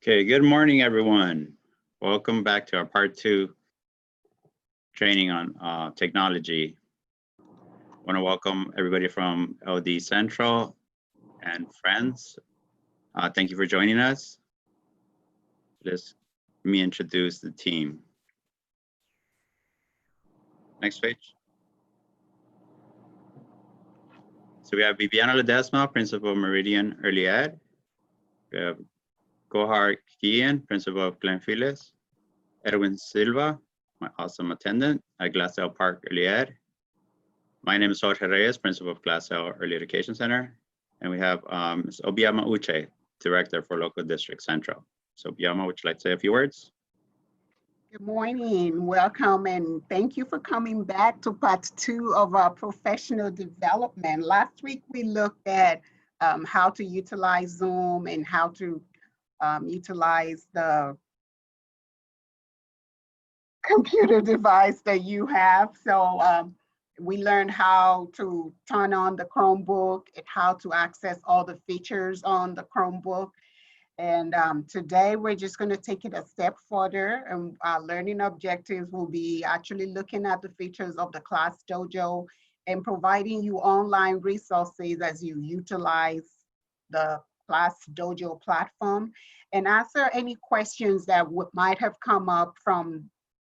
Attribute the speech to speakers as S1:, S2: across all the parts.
S1: Okay, good morning, everyone. Welcome back to our part 2 training on technology. I want to welcome everybody from LD Central and friends. Thank you for joining us. Let me introduce the team. Next page. So we have Viviana Ledesma, Principal of Meridian Early Ed. We have Gohar Kian, Principal of Glenfiles. Edwin Silva, my awesome attendant at Glassdale Park Early Ed. My name is Jorge Reyes, Principal of Glassdale Early Education Center. And we have Ms. Obiama Uche, Director for Local District Central. So Obiama, would you like to say a few words?
S2: Good morning, welcome, and thank you for coming back to part 2 of our professional development. Last week, we looked at how to utilize Zoom and how to utilize the computer device that you have. So we learned how to turn on the Chromebook and how to access all the features on the Chromebook. And today we're just going to take it a step further, and our learning objectives will be actually looking at the features of the Class Dojo and providing you online resources as you utilize the Class Dojo platform, and answer any questions that might have come up from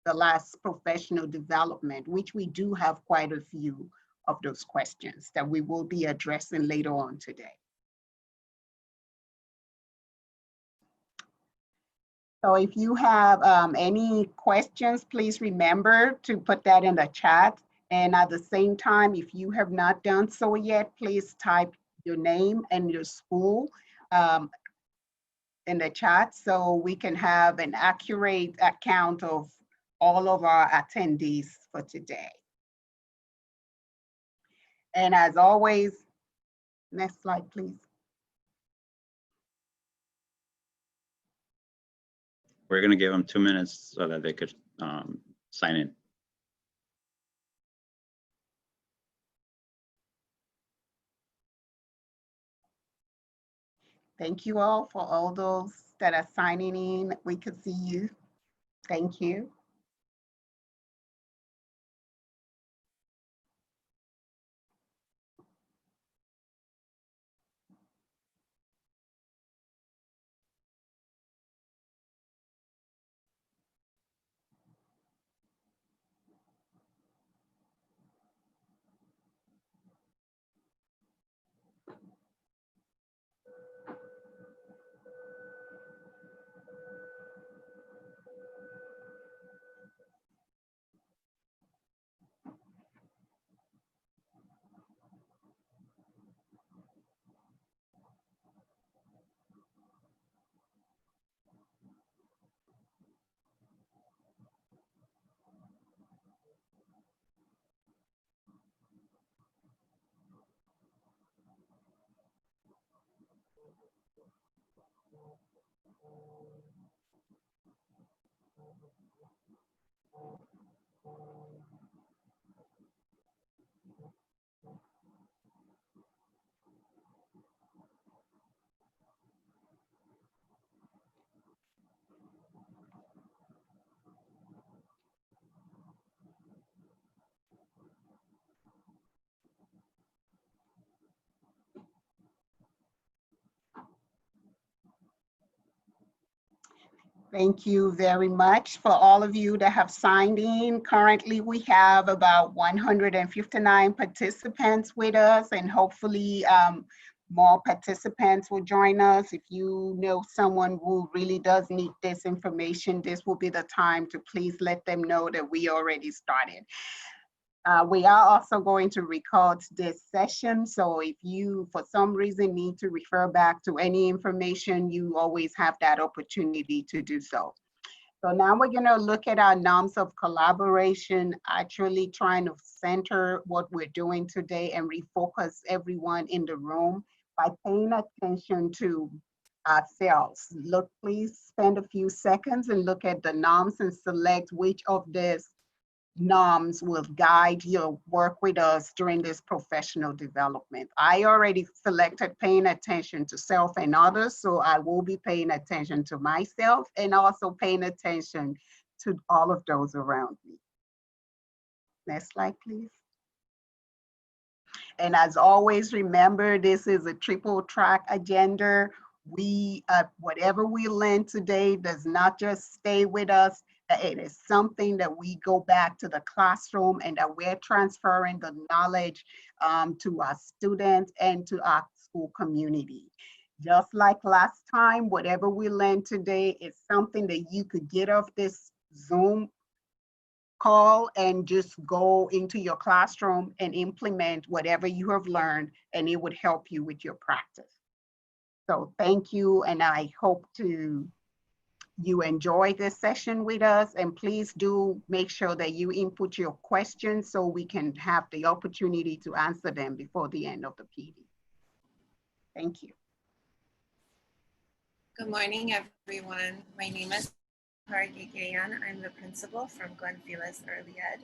S2: the last professional development, which we do have quite a few of those questions that we will be addressing later on today. So if you have any questions, please remember to put that in the chat. And at the same time, if you have not done so yet, please type your name and your school in the chat so we can have an accurate account of all of our attendees for today. And as always, next slide, please.
S1: We're going to give them 2 minutes so that they could sign in.
S2: Thank you all for all those that are signing in. We could see you. Thank you. Thank you very much for all of you that have signed in. Currently, we have about 159 participants with us, and hopefully more participants will join us. If you know someone who really does need this information, this will be the time to please let them know that we already started. We are also going to record this session, so if you, for some reason, need to refer back to any information, you always have that opportunity to do so. So now we're going to look at our norms of collaboration, actually trying to center what we're doing today and refocus everyone in the room by paying attention to ourselves. Look, please spend a few seconds and look at the norms and select which of these norms will guide your work with us during this professional development. I already selected paying attention to self and others, so I will be paying attention to myself and also paying attention to all of those around me. Next slide, please. And as always, remember, this is a triple track agenda. Whatever we learn today does not just stay with us. It is something that we go back to the classroom and that we're transferring the knowledge to our students and to our school community. Just like last time, whatever we learned today is something that you could get off this Zoom call and just go into your classroom and implement whatever you have learned, and it would help you with your practice. So thank you, and I hope you enjoy this session with us, and please do make sure that you input your questions so we can have the opportunity to answer them before the end of the PD. Thank you.
S3: Good morning, everyone. My name is Hargigayan. I'm the principal from Glenfilas Early Ed.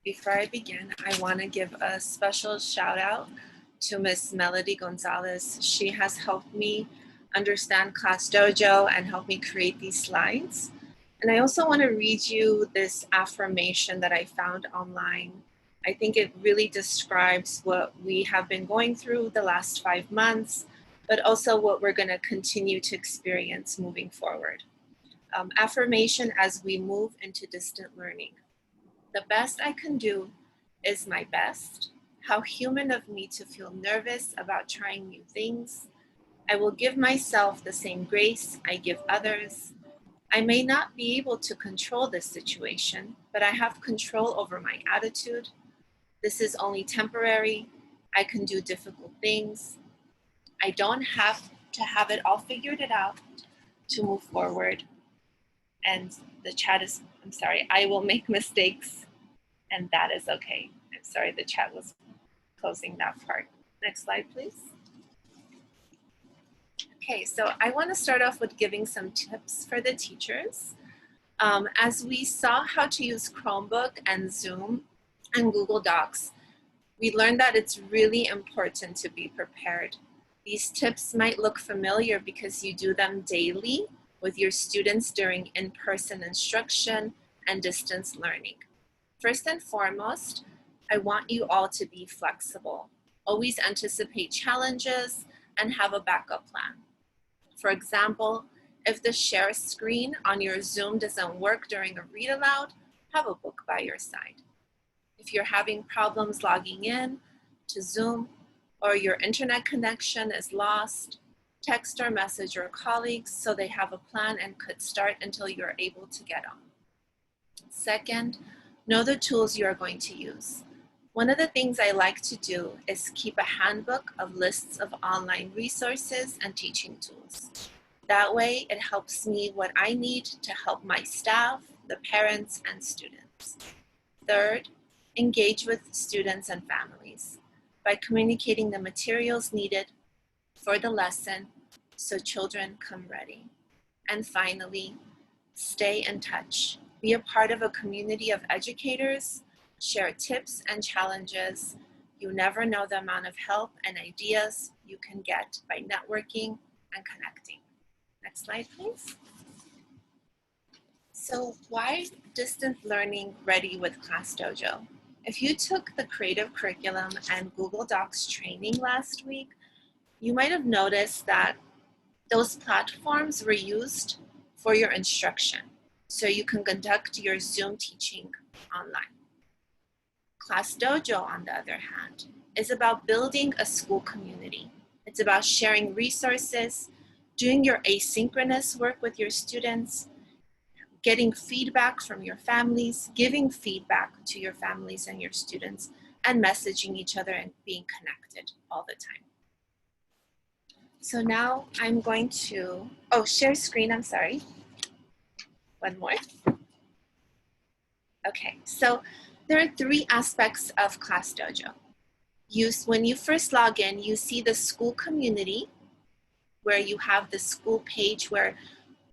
S3: Before I begin, I want to give a special shout out to Miss Melody Gonzalez. She has helped me understand Class Dojo and helped me create these slides. And I also want to read you this affirmation that I found online. I think it really describes what we have been going through the last 5 months, but also what we're going to continue to experience moving forward. Affirmation as we move into distant learning. The best I can do is my best. How human of me to feel nervous about trying new things. I will give myself the same grace I give others. I may not be able to control this situation, but I have control over my attitude. This is only temporary. I can do difficult things. I don't have to have it all figured out to move forward. And the chat is, I'm sorry, I will make mistakes and that is okay. I'm sorry, the chat was closing that part. Next slide, please. Okay, so I want to start off with giving some tips for the teachers. As we saw how to use Chromebook and Zoom and Google Docs, we learned that it's really important to be prepared. These tips might look familiar because you do them daily with your students during in-person instruction and distance learning. First and foremost, I want you all to be flexible. Always anticipate challenges and have a backup plan. For example, if the share screen on your Zoom doesn't work during a read aloud, have a book by your side. If you're having problems logging in to Zoom or your internet connection is lost, text or message your colleagues so they have a plan and could start until you're able to get on. Second, know the tools you are going to use. One of the things I like to do is keep a handbook of lists of online resources and teaching tools. That way, it helps me what I need to help my staff, the parents, and students. Third, engage with students and families by communicating the materials needed for the lesson so children come ready. And finally, stay in touch. Be a part of a community of educators, share tips and challenges. You never know the amount of help and ideas you can get by networking and connecting. Next slide, please. So why distant learning ready with Class Dojo? If you took the creative curriculum and Google Docs training last week, you might have noticed that those platforms were used for your instruction, so you can conduct your Zoom teaching online. Class Dojo, on the other hand, is about building a school community. It's about sharing resources, doing your asynchronous work with your students, getting feedback from your families, giving feedback to your families and your students, and messaging each other and being connected all the time. So now I'm going to, share screen, I'm sorry. One more. Okay, so there are 3 aspects of Class Dojo. When you first log in, you see the school community, where you have the school page where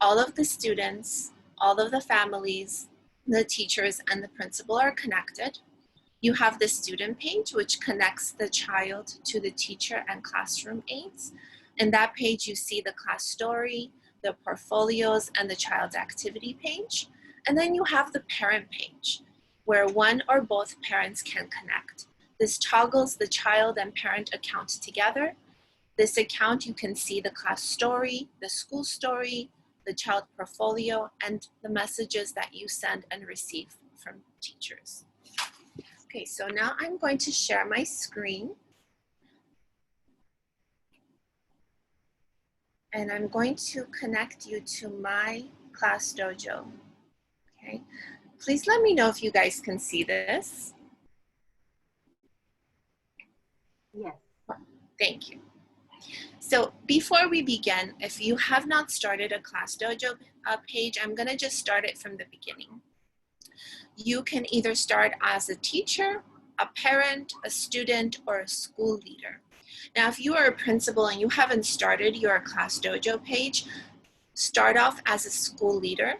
S3: all of the students, all of the families, the teachers and the principal are connected. You have the student page, which connects the child to the teacher and classroom aides. In that page, you see the class story, the portfolios, and the child's activity page. And then you have the parent page, where one or both parents can connect. This toggles the child and parent account together. This account, you can see the class story, the school story, the child portfolio, and the messages that you send and receive from teachers. Okay, so now I'm going to share my screen. And I'm going to connect you to my class dojo, okay? Please let me know if you guys can see this.
S2: Yes.
S3: Thank you. So before we begin, if you have not started a class dojo page, I'm gonna just start it from the beginning. You can either start as a teacher, a parent, a student, or a school leader. Now, if you are a principal and you haven't started your class dojo page, start off as a school leader.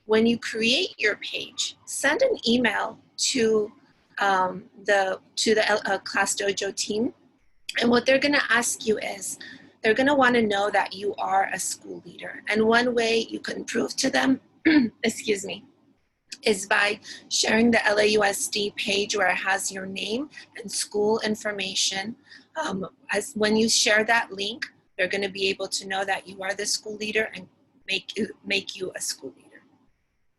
S3: When you create your page, send an email to the class dojo team. And what they're gonna ask you is, they're gonna wanna know that you are a school leader. And one way you can prove to them, excuse me, is by sharing the LAUSD page where it has your name and school information. As when you share that link, they're gonna be able to know that you are the school leader and make you a school leader.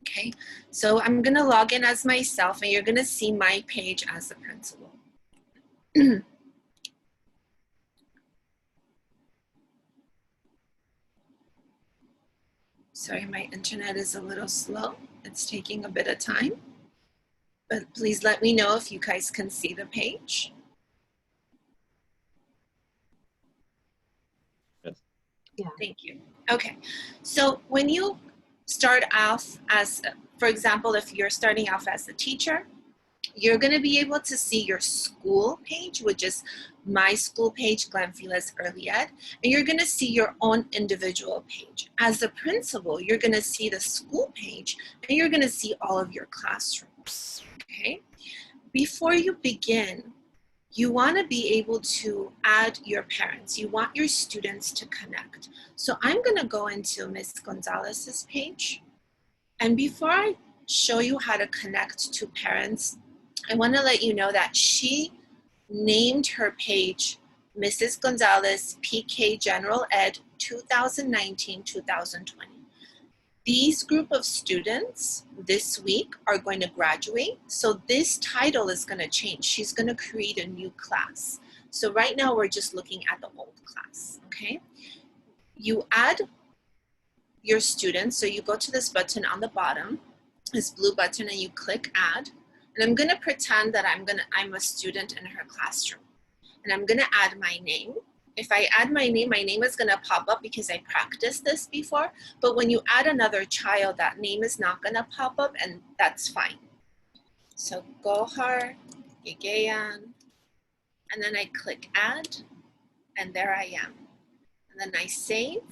S3: Okay, so I'm gonna log in as myself and you're gonna see my page as the principal. Sorry, my internet is a little slow. It's taking a bit of time, but please let me know if you guys can see the page.
S1: Yes.
S2: Yeah.
S3: Thank you. Okay, so when you start off as, for example, if you're starting off as a teacher, you're gonna be able to see your school page, which is my school page, Glenfilas Early Ed, and you're gonna see your own individual page. As a principal, you're gonna see the school page and you're gonna see all of your classrooms, okay? Before you begin, you wanna be able to add your parents. You want your students to connect. So I'm gonna go into Ms. Gonzalez's page. And before I show you how to connect to parents, I wanna let you know that she named her page Mrs. Gonzalez PK General Ed 2019-2020. These group of students this week are going to graduate. So this title is going to change. She's going to create a new class. So right now we're just looking at the old class, okay? You add your students. So you go to this button on the bottom, this blue button, and you click add. And I'm going to pretend that I'm a student in her classroom. And I'm going to add my name. If I add my name is going to pop up because I practiced this before. But when you add another child, that name is not going to pop up, and that's fine. So Gohar, Gigayan, and then I click add, and there I am. And then I save,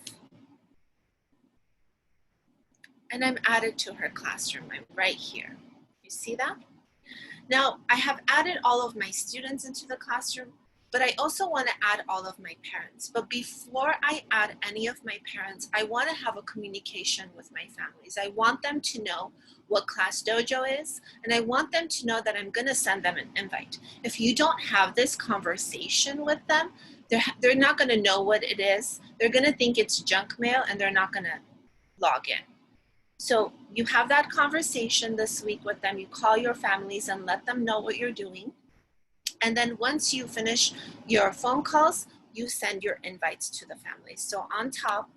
S3: and I'm added to her classroom. I'm right here. You see that? Now, I have added all of my students into the classroom, but I also want to add all of my parents. But before I add any of my parents, I want to have a communication with my families. I want them to know what Class Dojo is, and I want them to know that I'm going to send them an invite. If you don't have this conversation with them, they're not going to know what it is. They're going to think it's junk mail, and they're not going to log in. So you have that conversation this week with them. You call your families and let them know what you're doing. And then once you finish your phone calls, you send your invites to the families. So on top,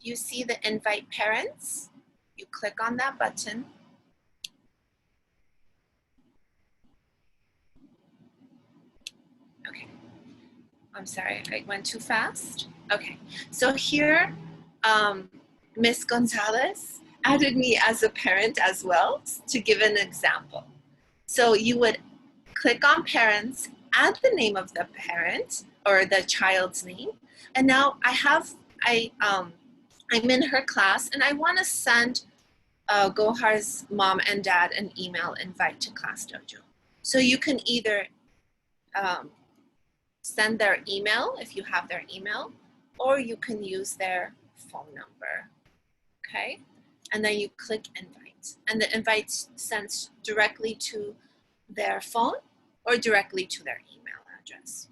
S3: you see the invite parents. You click on that button. Okay, I'm sorry, I went too fast. Okay, so here, Ms. Gonzalez added me as a parent as well, to give an example. So you would click on parents, add the name of the parent or the child's name, and now I'm in her class and I want to send Gohar's mom and dad an email invite to Class Dojo. So you can either send their email if you have their email, or you can use their phone number, okay? And then you click invite, and the invite sends directly to their phone or directly to their email address.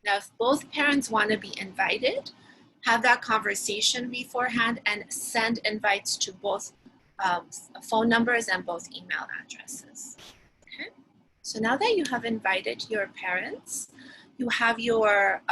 S3: Now, if both parents want to be invited, have that conversation beforehand and send invites to both phone numbers and both email addresses. Okay? So now that you have invited your parents, you have your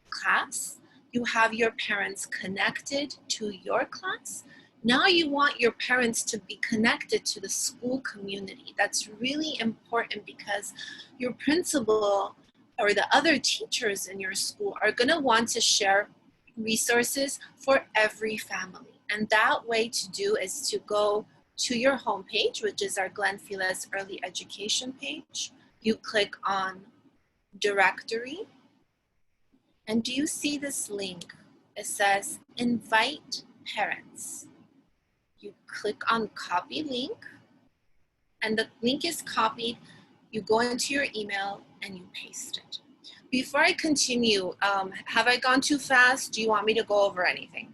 S3: class, you have your parents connected to your class. Now you want your parents to be connected to the school community. That's really important because your principal or the other teachers in your school are going to want to share resources for every family. And that way to do is to go to your homepage, which is our Glenfilas Early Education page. You click on Directory. And do you see this link? It says Invite Parents. You click on Copy Link, and the link is copied. You go into your email and you paste it. Before I continue, have I gone too fast? Do you want me to go over anything?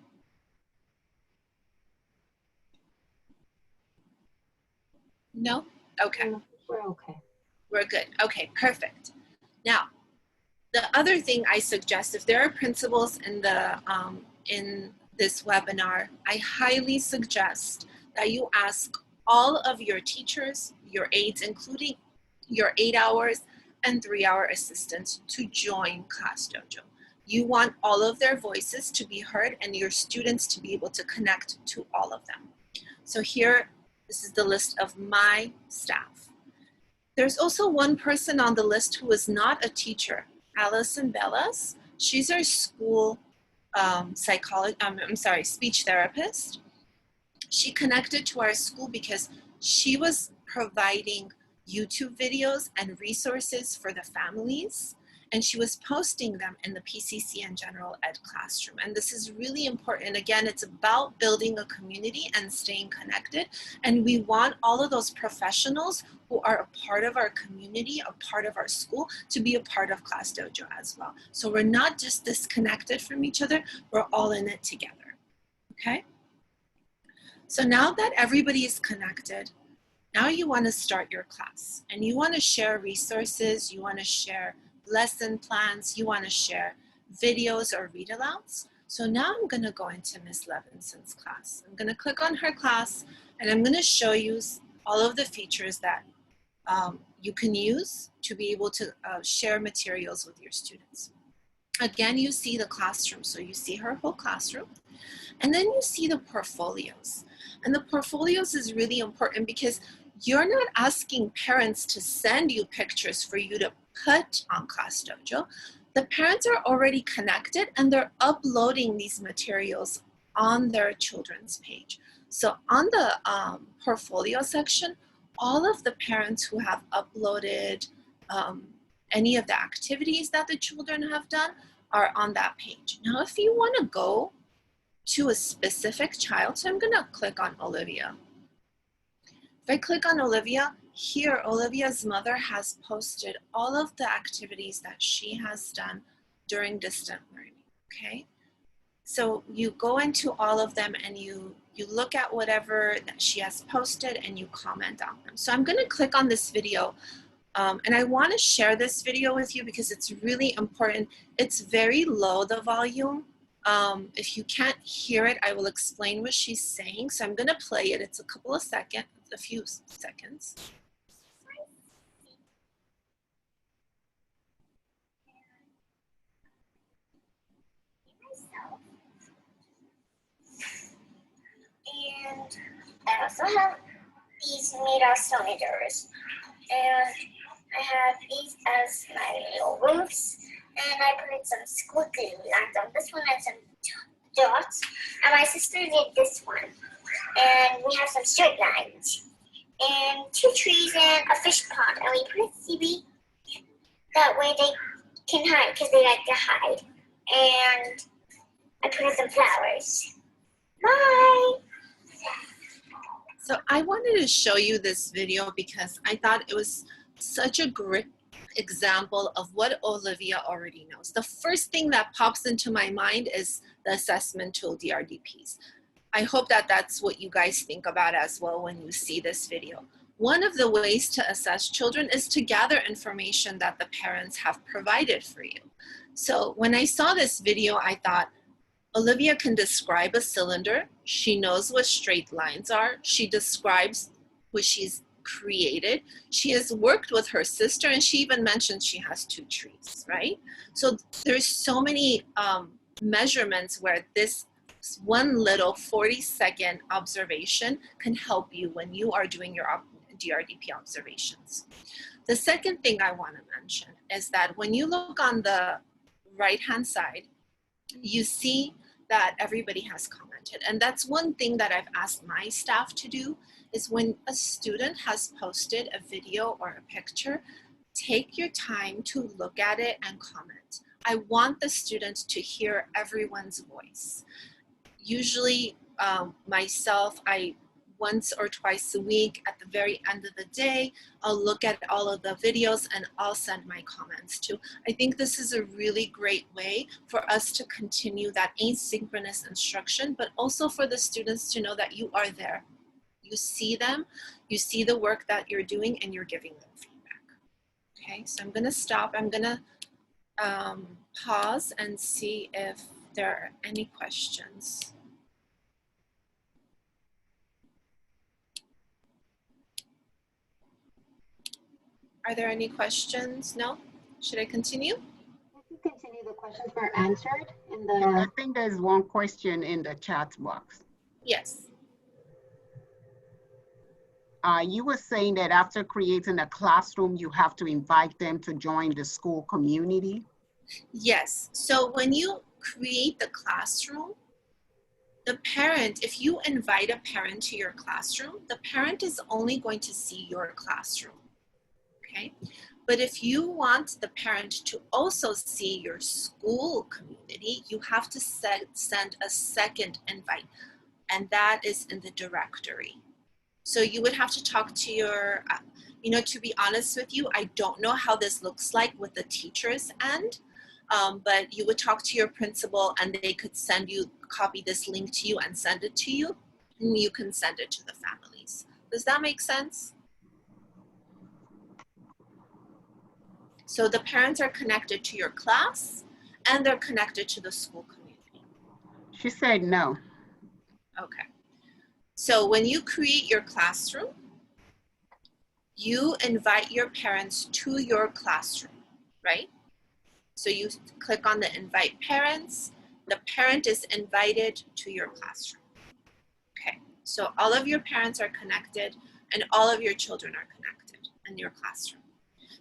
S3: No? Okay.
S4: We're okay.
S3: We're good. Okay, perfect. Now, the other thing I suggest, if there are principals in the in this webinar, I highly suggest that you ask all of your teachers, your aides, including your 8 hours and 3 hour assistants, to join Class Dojo. You want all of their voices to be heard and your students to be able to connect to all of them. So here, this is the list of my staff. There's also one person on the list who is not a teacher, Allison Bellas. She's our school speech therapist. She connected to our school because she was providing YouTube videos and resources for the families, and she was posting them in the PCC and General Ed classroom. And this is really important. Again, it's about building a community and staying connected. And we want all of those professionals who are a part of our community, a part of our school, to be a part of Class Dojo as well. So we're not just disconnected from each other, we're all in it together, okay? So now that everybody is connected, now you want to start your class and you want to share resources, you want to share lesson plans, you want to share videos or read-alouds. So now I'm going to go into Miss Levinson's class. I'm going to click on her class and I'm going to show you all of the features that you can use to be able to share materials with your students. Again, you see the classroom. So you see her whole classroom. And then you see the portfolios. And the portfolios is really important because you're not asking parents to send you pictures for you to put on Class Dojo. The parents are already connected and they're uploading these materials on their children's page. So on the portfolio section, all of the parents who have uploaded any of the activities that the children have done are on that page. Now, if you want to go to a specific child, so I'm going to click on Olivia. If I click on Olivia, here Olivia's mother has posted all of the activities that she has done during distant learning, okay? So you go into all of them and you look at whatever that she has posted and you comment on them. So I'm going to click on this video and I want to share this video with you because it's really important. It's very low, the volume. If you can't hear it, I will explain what she's saying. So I'm going to play it. It's a few seconds.
S5: And I also have these made of stony doors. And I have these as my little roofs. And I put some squiggly lines on this one and some dots. And my sister did this one. And we have some straight lines. And 2 trees and a fish pond. And we put a CB. That way they can hide because they like to hide. And I put in some flowers. Bye!
S3: So I wanted to show you this video because I thought it was such a great example of what Olivia already knows. The first thing that pops into my mind is the assessment tool, DRDPs. I hope that that's what you guys think about as well when you see this video. One of the ways to assess children is to gather information that the parents have provided for you. So when I saw this video, I thought, Olivia can describe a cylinder. She knows what straight lines are. She describes what she's created. She has worked with her sister, and she even mentioned she has 2 trees, right? So there's so many measurements where this one little 40-second observation can help you when you are doing your DRDP observations. The second thing I want to mention is that when you look on the right-hand side, you see that everybody has commented. And that's one thing that I've asked my staff to do, is when a student has posted a video or a picture, take your time to look at it and comment. I want the students to hear everyone's voice. Usually myself, once or twice a week at the very end of the day, I'll look at all of the videos and I'll send my comments too. I think this is a really great way for us to continue that asynchronous instruction, but also for the students to know that you are there. You see them, you see the work that you're doing, and you're giving them feedback. Okay, so I'm gonna stop. I'm gonna pause and see if there are any questions. Are there any questions? No? Should I continue?
S4: If you continue, the questions were answered in the...
S2: I think there's one question in the chat box.
S3: Yes.
S2: You were saying that after creating a classroom, you have to invite them to join the school community?
S3: Yes. So when you create the classroom, the parent, if you invite a parent to your classroom, the parent is only going to see your classroom. Okay, but if you want the parent to also see your school community, you have to send a second invite, and that is in the directory. So you would have to talk to your, to be honest with you, I don't know how this looks like with the teacher's end, but you would talk to your principal and they could copy this link to you and send it to you, and you can send it to the families. Does that make sense? So the parents are connected to your class and they're connected to the school community.
S2: She said no.
S3: Okay. So when you create your classroom, you invite your parents to your classroom, right? So you click on the invite parents. The parent is invited to your classroom. Okay. So all of your parents are connected and all of your children are connected in your classroom.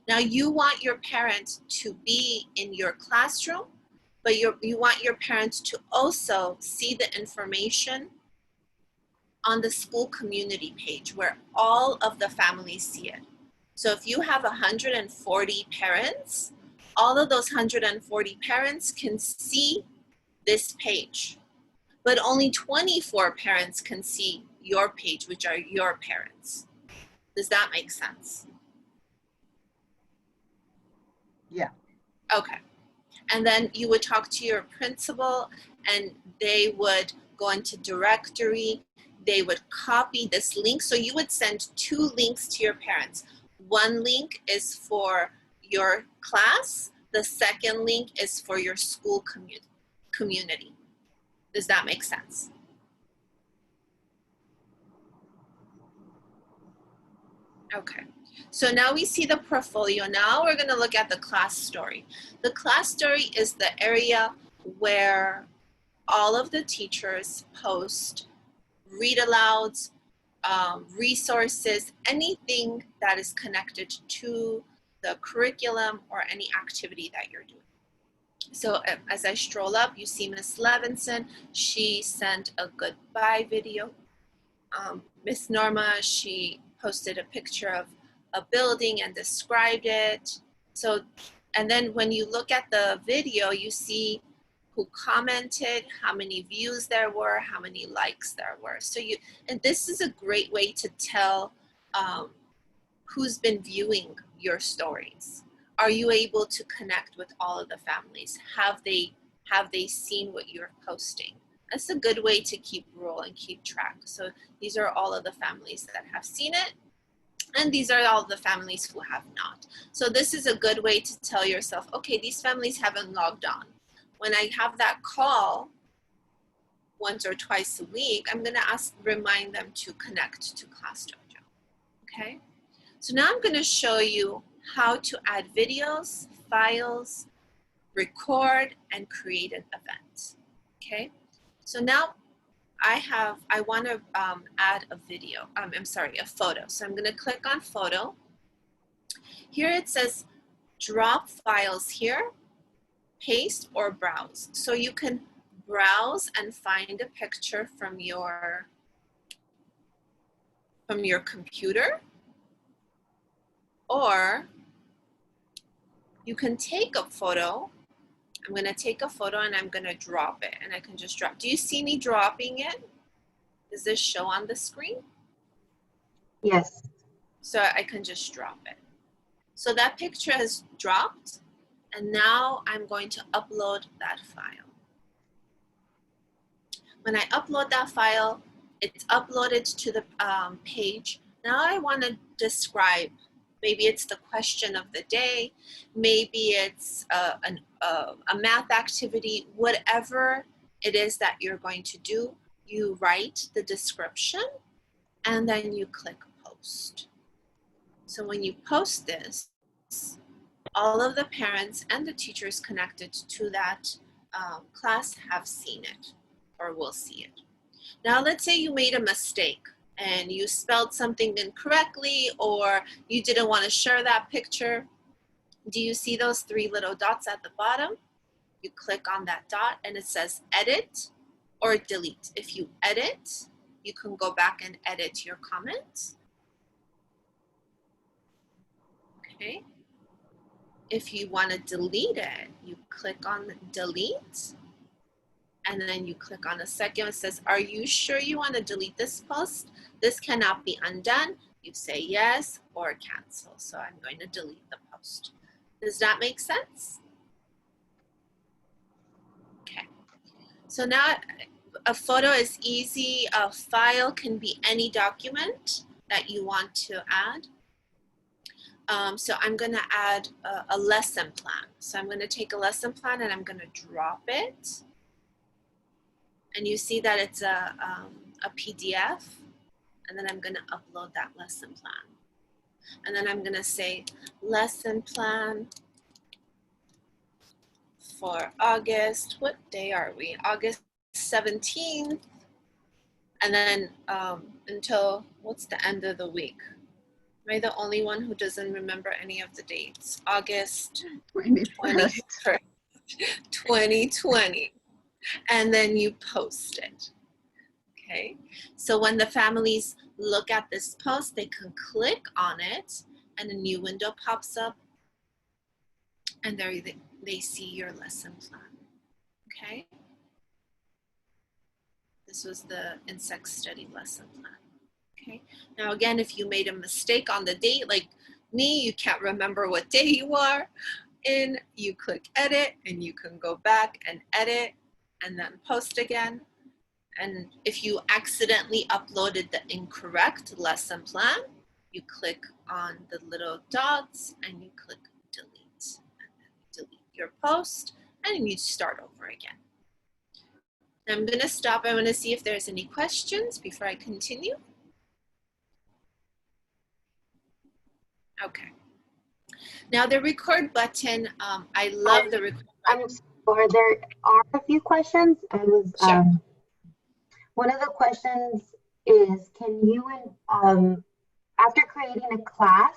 S3: Now you want your parents to be in your classroom, but you want your parents to also see the information on the school community page where all of the families see it. So if you have 140 parents, all of those 140 parents can see this page, but only 24 parents can see your page, which are your parents. Does that make sense?
S2: Yeah.
S3: Okay. And then you would talk to your principal and they would go into directory. They would copy this link. So you would send 2 links to your parents. One link is for your class. The second link is for your school community. Does that make sense? Okay. So now we see the portfolio. Now we're going to look at the class story. The class story is the area where all of the teachers post read alouds, resources, anything that is connected to the curriculum or any activity that you're doing. So as I stroll up, you see Miss Levinson. She sent a goodbye video. Miss Norma, she posted a picture of a building and described it. So, and then when you look at the video, you see who commented, how many views there were, how many likes there were. So and this is a great way to tell who's been viewing your stories. Are you able to connect with all of the families? Have they seen what you're posting? That's a good way to keep rule and keep track. So these are all of the families that have seen it, and these are all the families who have not. So this is a good way to tell yourself, okay, these families haven't logged on. When I have that call once or twice a week, I'm gonna remind them to connect to Class Dojo, okay? So now I'm gonna show you how to add videos, files, record, and create an event, okay? So now I wanna add a video, a photo. So I'm gonna click on photo. Here it says drop files here, paste or browse. So you can browse and find a picture from your computer, or you can take a photo. I'm gonna take a photo and I'm gonna drop it, and I can just drop. Do you see me dropping it? Does this show on the screen?
S4: Yes.
S3: So I can just drop it. So that picture has dropped, and now I'm going to upload that file. When I upload that file, it's uploaded to the page. Now I want to describe, maybe it's the question of the day, maybe it's a math activity, whatever it is that you're going to do, you write the description and then you click post. So when you post this, all of the parents and the teachers connected to that class have seen it or will see it. Now let's say you made a mistake and you spelled something incorrectly, or you didn't want to share that picture. Do you see those three little dots at the bottom? You click on that dot and it says edit or delete. If you edit, you can go back and edit your comments. Okay. If you want to delete it, you click on delete, and then you click on a second. It says, are you sure you want to delete this post? This cannot be undone. You say yes or cancel. So I'm going to delete the post. Does that make sense? Okay. So now a photo is easy. A file can be any document that you want to add. So I'm going to add a lesson plan. So I'm going to take a lesson plan and I'm going to drop it. And you see that it's a PDF. And then I'm going to upload that lesson plan. And then I'm going to say lesson plan for August. What day are we? August 17th. And then until, what's the end of the week? Am I the only one who doesn't remember any of the dates? August 21st, 2020. And then you post it. Okay. So when the families look at this post, they can click on it and a new window pops up and there they see your lesson plan. Okay. This was the insect study lesson plan. Okay. Now again, if you made a mistake on the date, like me, you can't remember what day you are in, you click edit and you can go back and edit and then post again. And if you accidentally uploaded the incorrect lesson plan, you click on the little dots and you click delete. And then you delete your post and you start over again. Now I'm gonna stop. I wanna see if there's any questions before I continue. Okay. Now the record button, I love the record button.
S4: There are a few questions.
S3: Sure.
S4: One of the questions is, can you, after creating a class,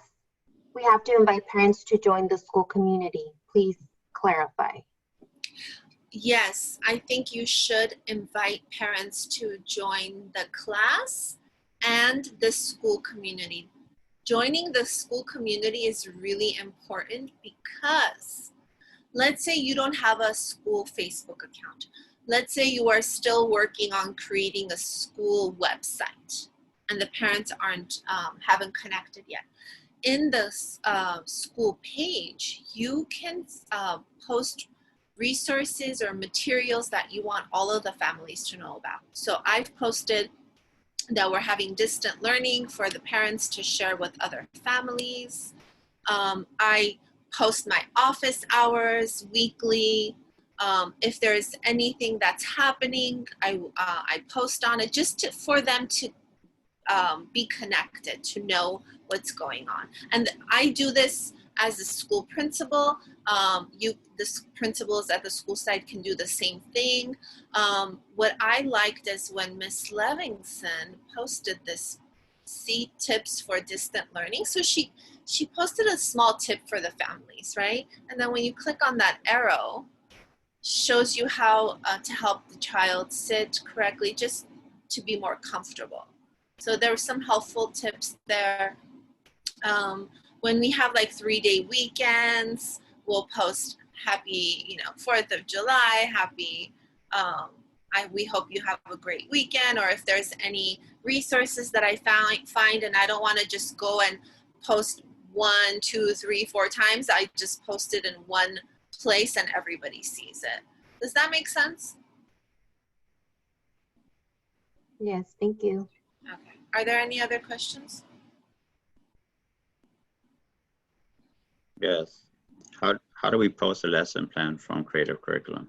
S4: we have to invite parents to join the school community? Please clarify.
S3: Yes, I think you should invite parents to join the class and the school community. Joining the school community is really important because Let's say you don't have a school Facebook account. Let's say you are still working on creating a school website and the parents haven't connected yet. In the school page, you can post resources or materials that you want all of the families to know about. So I've posted that we're having distant learning for the parents to share with other families. I post my office hours weekly. If there's anything that's happening, I post on it just for them to be connected, to know what's going on. And I do this as a school principal. The principals at the school site can do the same thing. What I liked is when Miss Levinson posted this C tips for distant learning. So she posted a small tip for the families, right? And then when you click on that arrow, shows you how to help the child sit correctly, just to be more comfortable. So there were some helpful tips there. When we have like 3-day weekends, we'll post happy, 4th of July, happy, we hope you have a great weekend. Or if there's any resources that I find and I don't want to just go and post 1, 2, 3, 4 times, I just post it in one place and everybody sees it. Does that make sense?
S4: Yes, thank you.
S3: Okay. Are there any other questions?
S1: Yes. How do we post a lesson plan from Creative Curriculum?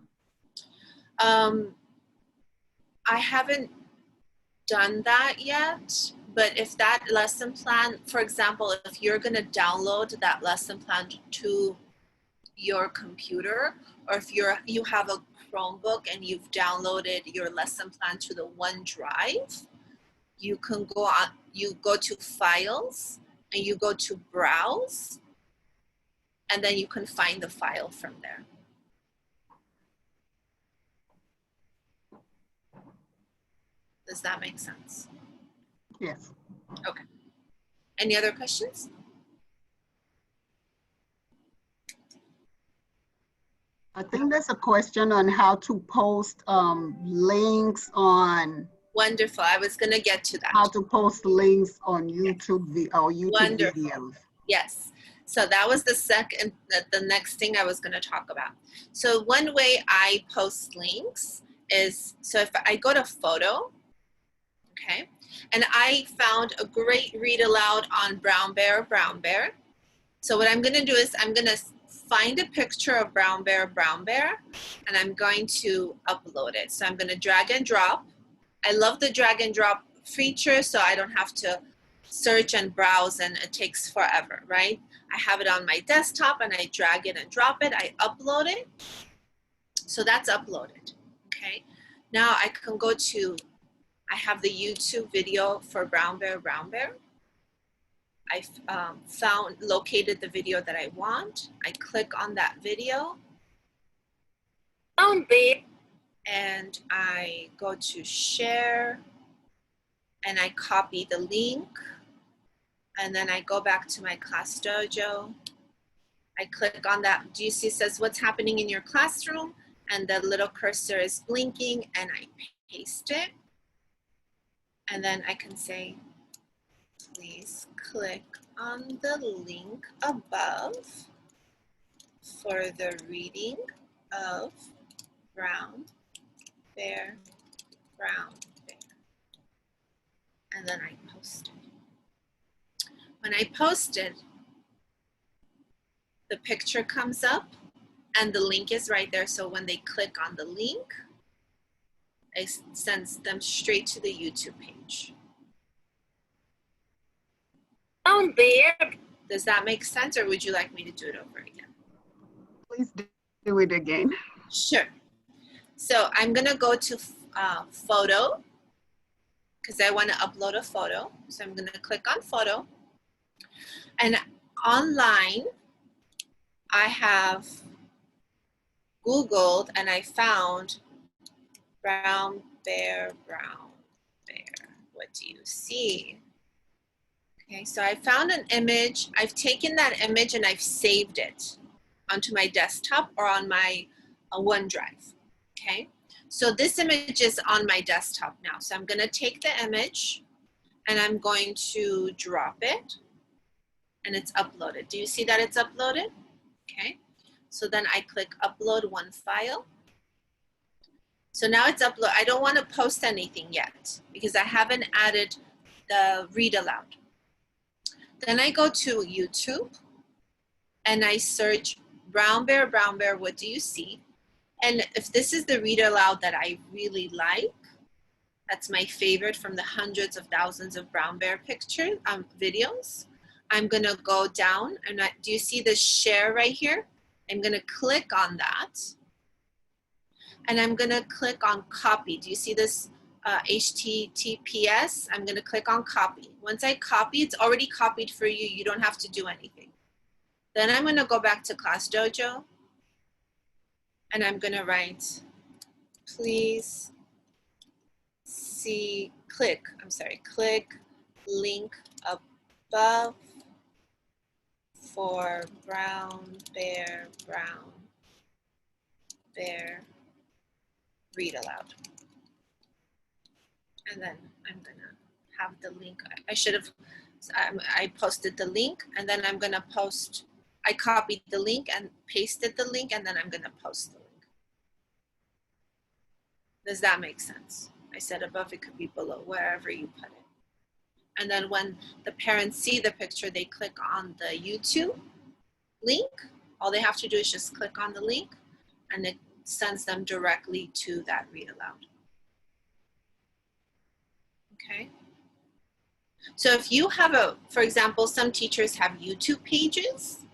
S3: I haven't done that yet, but if that lesson plan, for example, if you're going to download that lesson plan to your computer, or if you have a Chromebook and you've downloaded your lesson plan to the OneDrive, you can go to Files and you go to Browse, and then you can find the file from there. Does that make sense?
S2: Yes.
S3: Okay. Any other questions?
S2: I think there's a question on how to post links on.
S3: Wonderful. I was going to get to that.
S2: How to post links on YouTube or YouTube
S3: Wonderful.
S2: videos.
S3: Yes. So that was the next thing I was going to talk about. So one way I post links is, so if I go to photo, okay, and I found a great read aloud on Brown Bear, Brown Bear. So what I'm going to do is I'm going to find a picture of Brown Bear, and I'm going to upload it. So I'm going to drag and drop. I love the drag and drop feature, so I don't have to search and browse and it takes forever, right? I have it on my desktop and I drag it and drop it. I upload it. So that's uploaded, okay? Now I can go to, I have the YouTube video for Brown Bear, I located the video that I want. I click on that video. And I go to share and I copy the link. And then I go back to my class dojo. I click on that. Do you see it says what's happening in your classroom? And the little cursor is blinking and I paste it. And then I can say, please click on the link above for the reading of Brown Bear, Brown Bear. And then I post it. When I post it, the picture comes up and the link is right there. So when they click on the link, it sends them straight to the YouTube page. Brown Bear. Does that make sense, or would you like me to do it over again?
S2: Please do it again.
S3: Sure. So I'm gonna go to photo because I want to upload a photo. So I'm gonna click on photo. And online, I have Googled and I found Brown Bear, Brown Bear. What do you see? Okay, so I found an image. I've taken that image and I've saved it. onto my desktop or on my OneDrive, okay? So this image is on my desktop now. So I'm gonna take the image and I'm going to drop it and it's uploaded. Do you see that it's uploaded? Okay, so then I click upload one file. So now it's upload. I don't want to post anything yet because I haven't added the read aloud. Then I go to YouTube and I search brown bear, what do you see? And if this is the read aloud that I really like, that's my favorite from the hundreds of thousands of brown bear picture videos, I'm gonna go down and do you see the share right here? I'm gonna click on that and I'm gonna click on copy. Do you see this HTTPS? I'm gonna click on copy. Once I copy, it's already copied for you. You don't have to do anything. Then I'm gonna go back to Class Dojo and I'm gonna write, please see, click link above for brown bear read aloud. And then I'm gonna have the link. I posted the link and then I'm gonna post, I copied the link and pasted the link and then I'm gonna post the link. Does that make sense? I said above, it could be below, wherever you put it. And then when the parents see the picture, they click on the YouTube link. All they have to do is just click on the link and it sends them directly to that read aloud. Okay. So if you have for example, some teachers have YouTube pages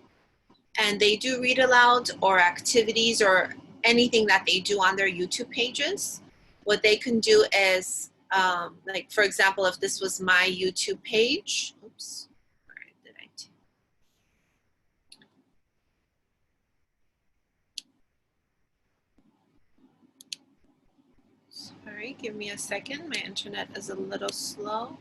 S3: and they do read aloud or activities or anything that they do on their YouTube pages. What they can do is, like for example, if this was my YouTube page, oops, where did I do? Sorry, give me a second. My internet is a little slow.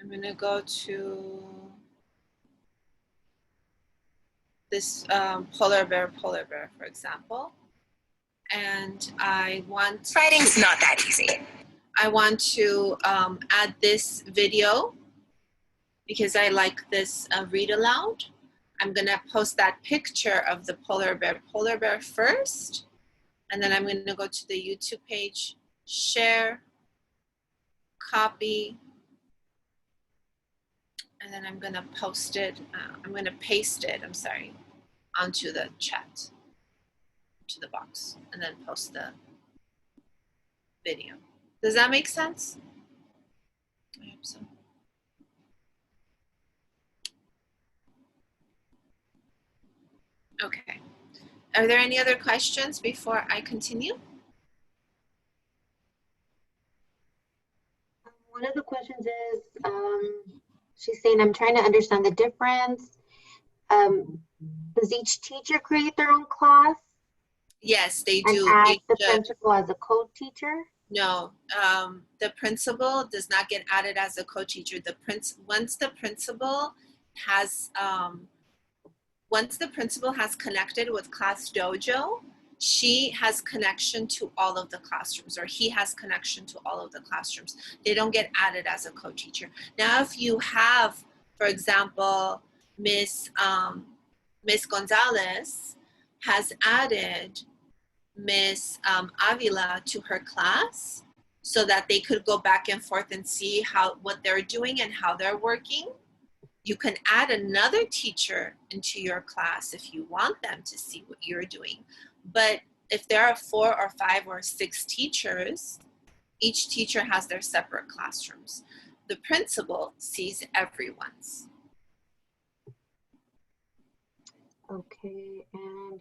S3: I'm gonna go to this polar bear, for example. And I want
S6: Writing's not that easy.
S3: I want to add this video because I like this read aloud. I'm gonna post that picture of the polar bear first, and then I'm gonna go to the YouTube page, share, copy, and then I'm gonna post it, I'm gonna paste it, onto the chat, to the box, and then post the video. Does that make sense? I hope so. Okay. Are there any other questions before I continue?
S4: One of the questions is, she's saying, I'm trying to understand the difference. Does each teacher create their own class?
S3: Yes, they
S4: And
S3: do.
S4: add the principal as a co-teacher?
S3: No, the principal does not get added as a co-teacher. Once the principal has connected with Class Dojo, she has connection to all of the classrooms, or he has connection to all of the classrooms. They don't get added as a co-teacher. Now, if you have, for example, Miss Gonzalez has added Miss Avila to her class so that they could go back and forth and see what they're doing and how they're working. You can add another teacher into your class if you want them to see what you're doing. But if there are 4 or 5 or 6 teachers, each teacher has their separate classrooms. The principal sees everyone's.
S4: Okay, and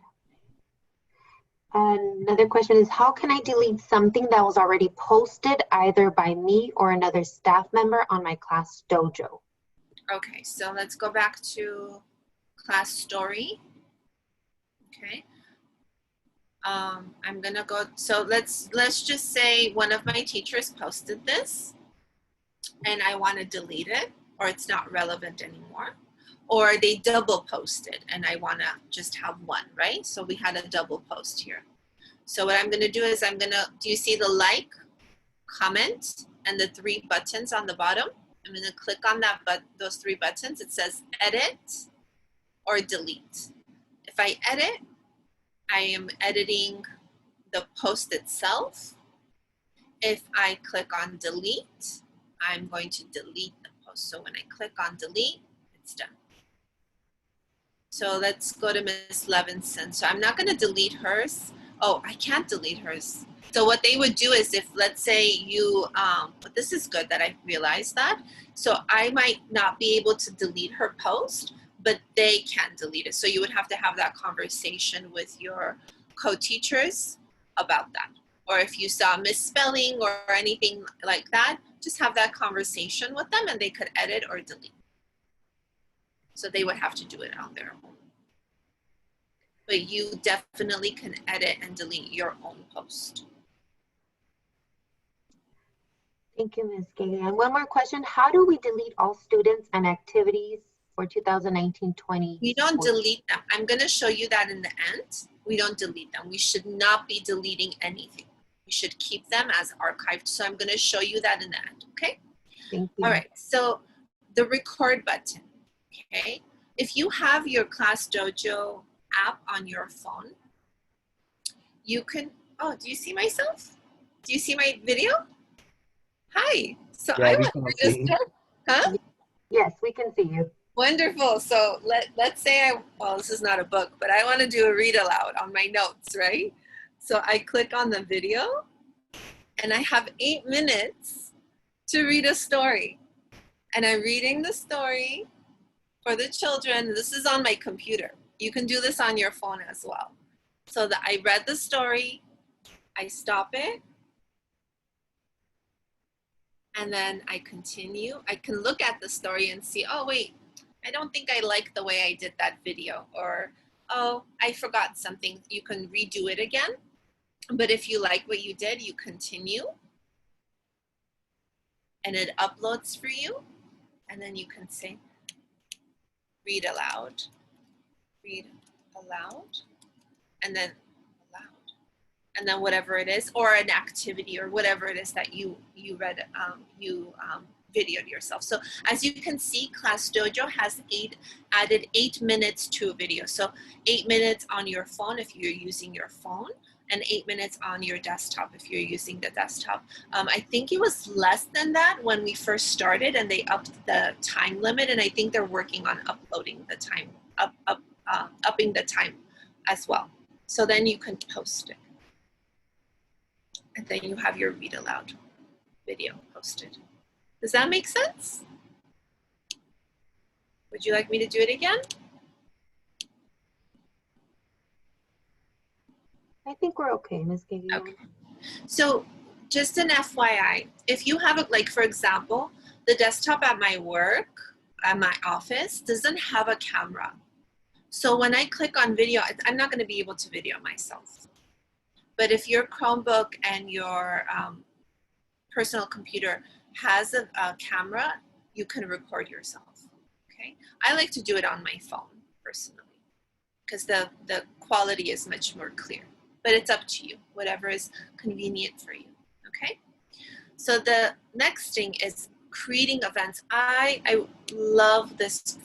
S4: another question is, how can I delete something that was already posted either by me or another staff member on my Class Dojo?
S3: Okay, so let's go back to class story. Okay. I'm gonna go, so let's just say one of my teachers posted this. and I want to delete it, or it's not relevant anymore, or they double posted and I want to just have one, right? So we had a double post here. So what I'm going to do is do you see the like, comment, and the 3 buttons on the bottom? I'm going to click on those 3 buttons. It says edit or delete. If I edit, I am editing the post itself. If I click on delete, I'm going to delete the post. So when I click on delete, it's done. So let's go to Ms. Levinson. So I'm not going to delete hers. Oh, I can't delete hers. So what they would do is, if let's say you, but this is good that I realized that. So I might not be able to delete her post, but they can delete it. So you would have to have that conversation with your co-teachers about that. Or if you saw misspelling or anything like that, just have that conversation with them and they could edit or delete. So they would have to do it on their own. But you definitely can edit and delete your own post.
S4: Thank you, Ms. Gay. And one more question. How do we delete all students and activities for 2019-20?
S3: We don't delete them. I'm going to show you that in the end. We don't delete them. We should not be deleting anything. We should keep them as archived. So I'm going to show you that in the end, okay?
S4: Thank you.
S3: All right, so the record button, okay? If you have your Class Dojo app on your phone, you can, oh, do you see myself? Do you see my video? Hi. So
S6: Yeah,
S3: I
S6: we
S3: want
S6: can
S3: to
S6: see
S3: just,
S6: you.
S3: huh?
S4: Yes, we can see you.
S3: Wonderful. So let's say well, this is not a book, but I want to do a read aloud on my notes, right? So I click on the video and I have 8 minutes to read a story. And I'm reading the story for the children. This is on my computer. You can do this on your phone as well. So that I read the story, I stop it, and then I continue. I can look at the story and see, oh wait, I don't think I like the way I did that video, or oh, I forgot something. You can redo it again. But if you like what you did, you continue and it uploads for you. And then you can say, read aloud, and then aloud. And then whatever it is, or an activity or whatever it is that you read, videoed yourself. So as you can see, Class Dojo has added 8 minutes to a video. So 8 minutes on your phone if you're using your phone, and 8 minutes on your desktop if you're using the desktop. I think it was less than that when we first started, and they upped the time limit, and I think they're working on uploading the time, upping the time as well. So then you can post it. And then you have your read aloud video posted. Does that make sense? Would you like me to do it again?
S4: I think we're okay, Ms. Gay.
S3: Okay. So just an FYI, if you have, like for example, the desktop at my work, at my office, doesn't have a camera. So when I click on video, I'm not gonna be able to video myself. But if your Chromebook and your personal computer has a camera, you can record yourself, okay? I like to do it on my phone, personally, because the quality is much more clear. But it's up to you, whatever is convenient for you, okay? So the next thing is creating events. I love this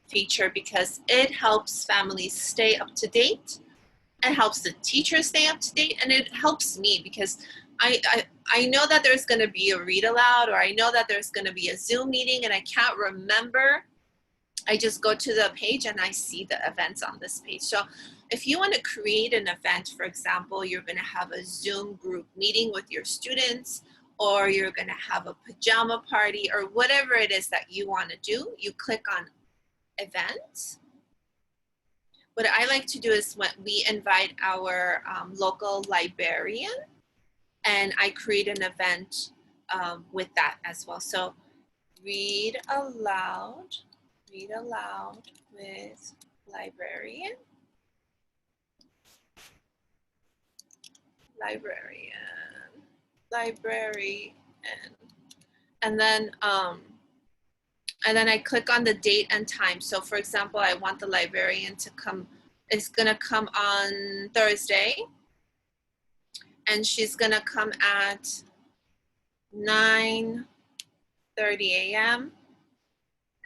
S3: feature because it helps families stay up to date. It helps the teachers stay up to date, and it helps me because I know that there's going to be a read aloud, or I know that there's going to be a Zoom meeting and I can't remember. I just go to the page and I see the events on this page. So if you want to create an event, for example, you're going to have a Zoom group meeting with your students, or you're going to have a pajama party, or whatever it is that you want to do, you click on events. What I like to do is when we invite our local librarian, and I create an event with that as well. So read aloud with librarian. and then I click on the date and time. So for example, I want the librarian to come, it's gonna come on Thursday, and she's gonna come at 9:30 a.m.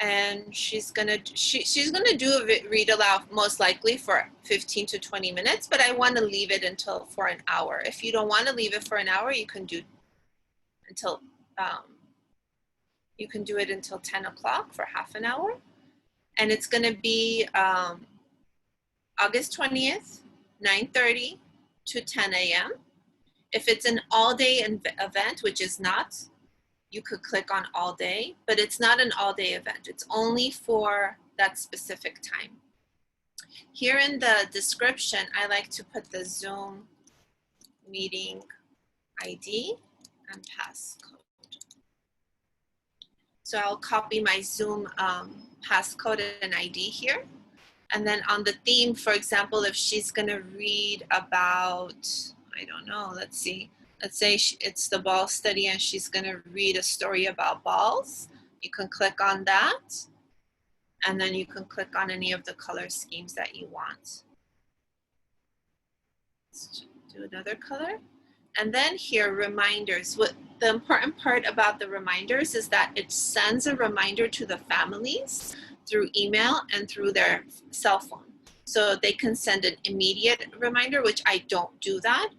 S3: and she's gonna do a read aloud most likely for 15 to 20 minutes, but I want to leave it until for an hour. If you don't want to leave it for an hour, you can do until you can do it until 10 o'clock for half an hour. And it's going to be August 20th, 9:30 to 10 a.m. If it's an all-day event, which is not, you could click on all day, but it's not an all-day event. It's only for that specific time. Here in the description, I like to put the Zoom meeting ID and passcode. So I'll copy my Zoom passcode and ID here. And then on the theme, for example, if she's gonna read about, I don't know, let's see. Let's say it's the ball study and she's gonna read a story about balls. You can click on that. And then you can click on any of the color schemes that you want. Let's do another color. And then here, reminders. What the important part about the reminders is that it sends a reminder to the families through email and through their cell phone. So they can send an immediate reminder, which I don't do that.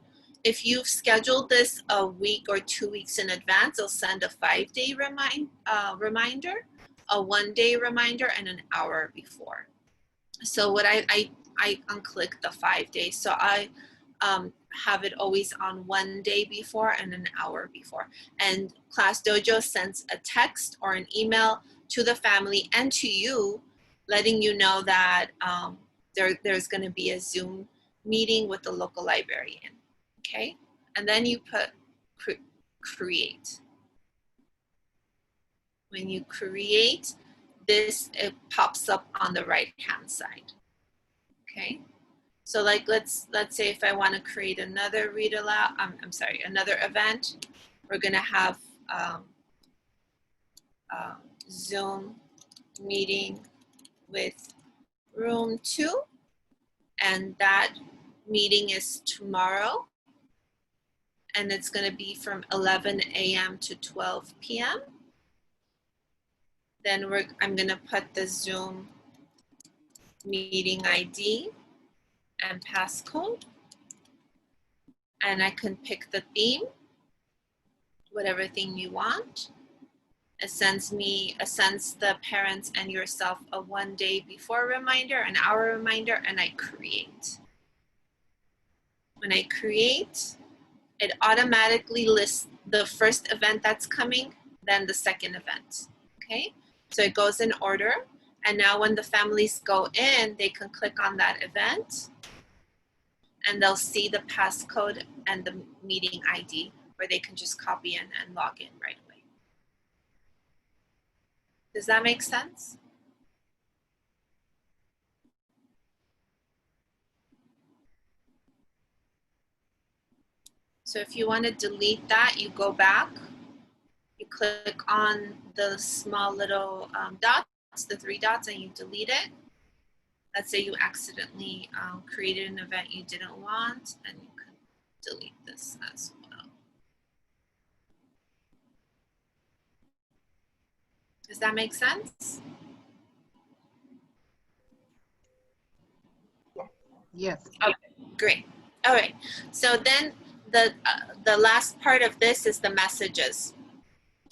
S3: If you've scheduled this a week or 2 weeks in advance, they'll send a 5-day reminder, a 1-day reminder, and an hour before. So what I unclick the 5 days. So I have it always on 1 day before and an hour before. And Class Dojo sends a text or an email to the family and to you, letting you know that there's going to be a Zoom meeting with the local librarian. Okay, and then you put create. When you create this, it pops up on the right-hand side. Okay, so like let's say if I want to create another read aloud, another event, we're gonna have Zoom meeting with room 2, and that meeting is tomorrow. And it's going to be from 11 a.m. to 12 p.m. Then I'm going to put the Zoom meeting ID and passcode. And I can pick the theme, whatever theme you want. It sends the parents and yourself a 1 day before reminder, an hour reminder, and I create. When I create, it automatically lists the first event that's coming, then the second event, okay? So it goes in order, and now when the families go in, they can click on that event, and they'll see the passcode and the meeting ID, where they can just copy in and log in right away. Does that make sense? So if you want to delete that, you go back, you click on the small little dots, the 3 dots, and you delete it. Let's say you accidentally created an event you didn't want, and you can delete this as well. Does that make sense?
S2: Yes.
S3: Okay, great. All right, so then the last part of this is the messages.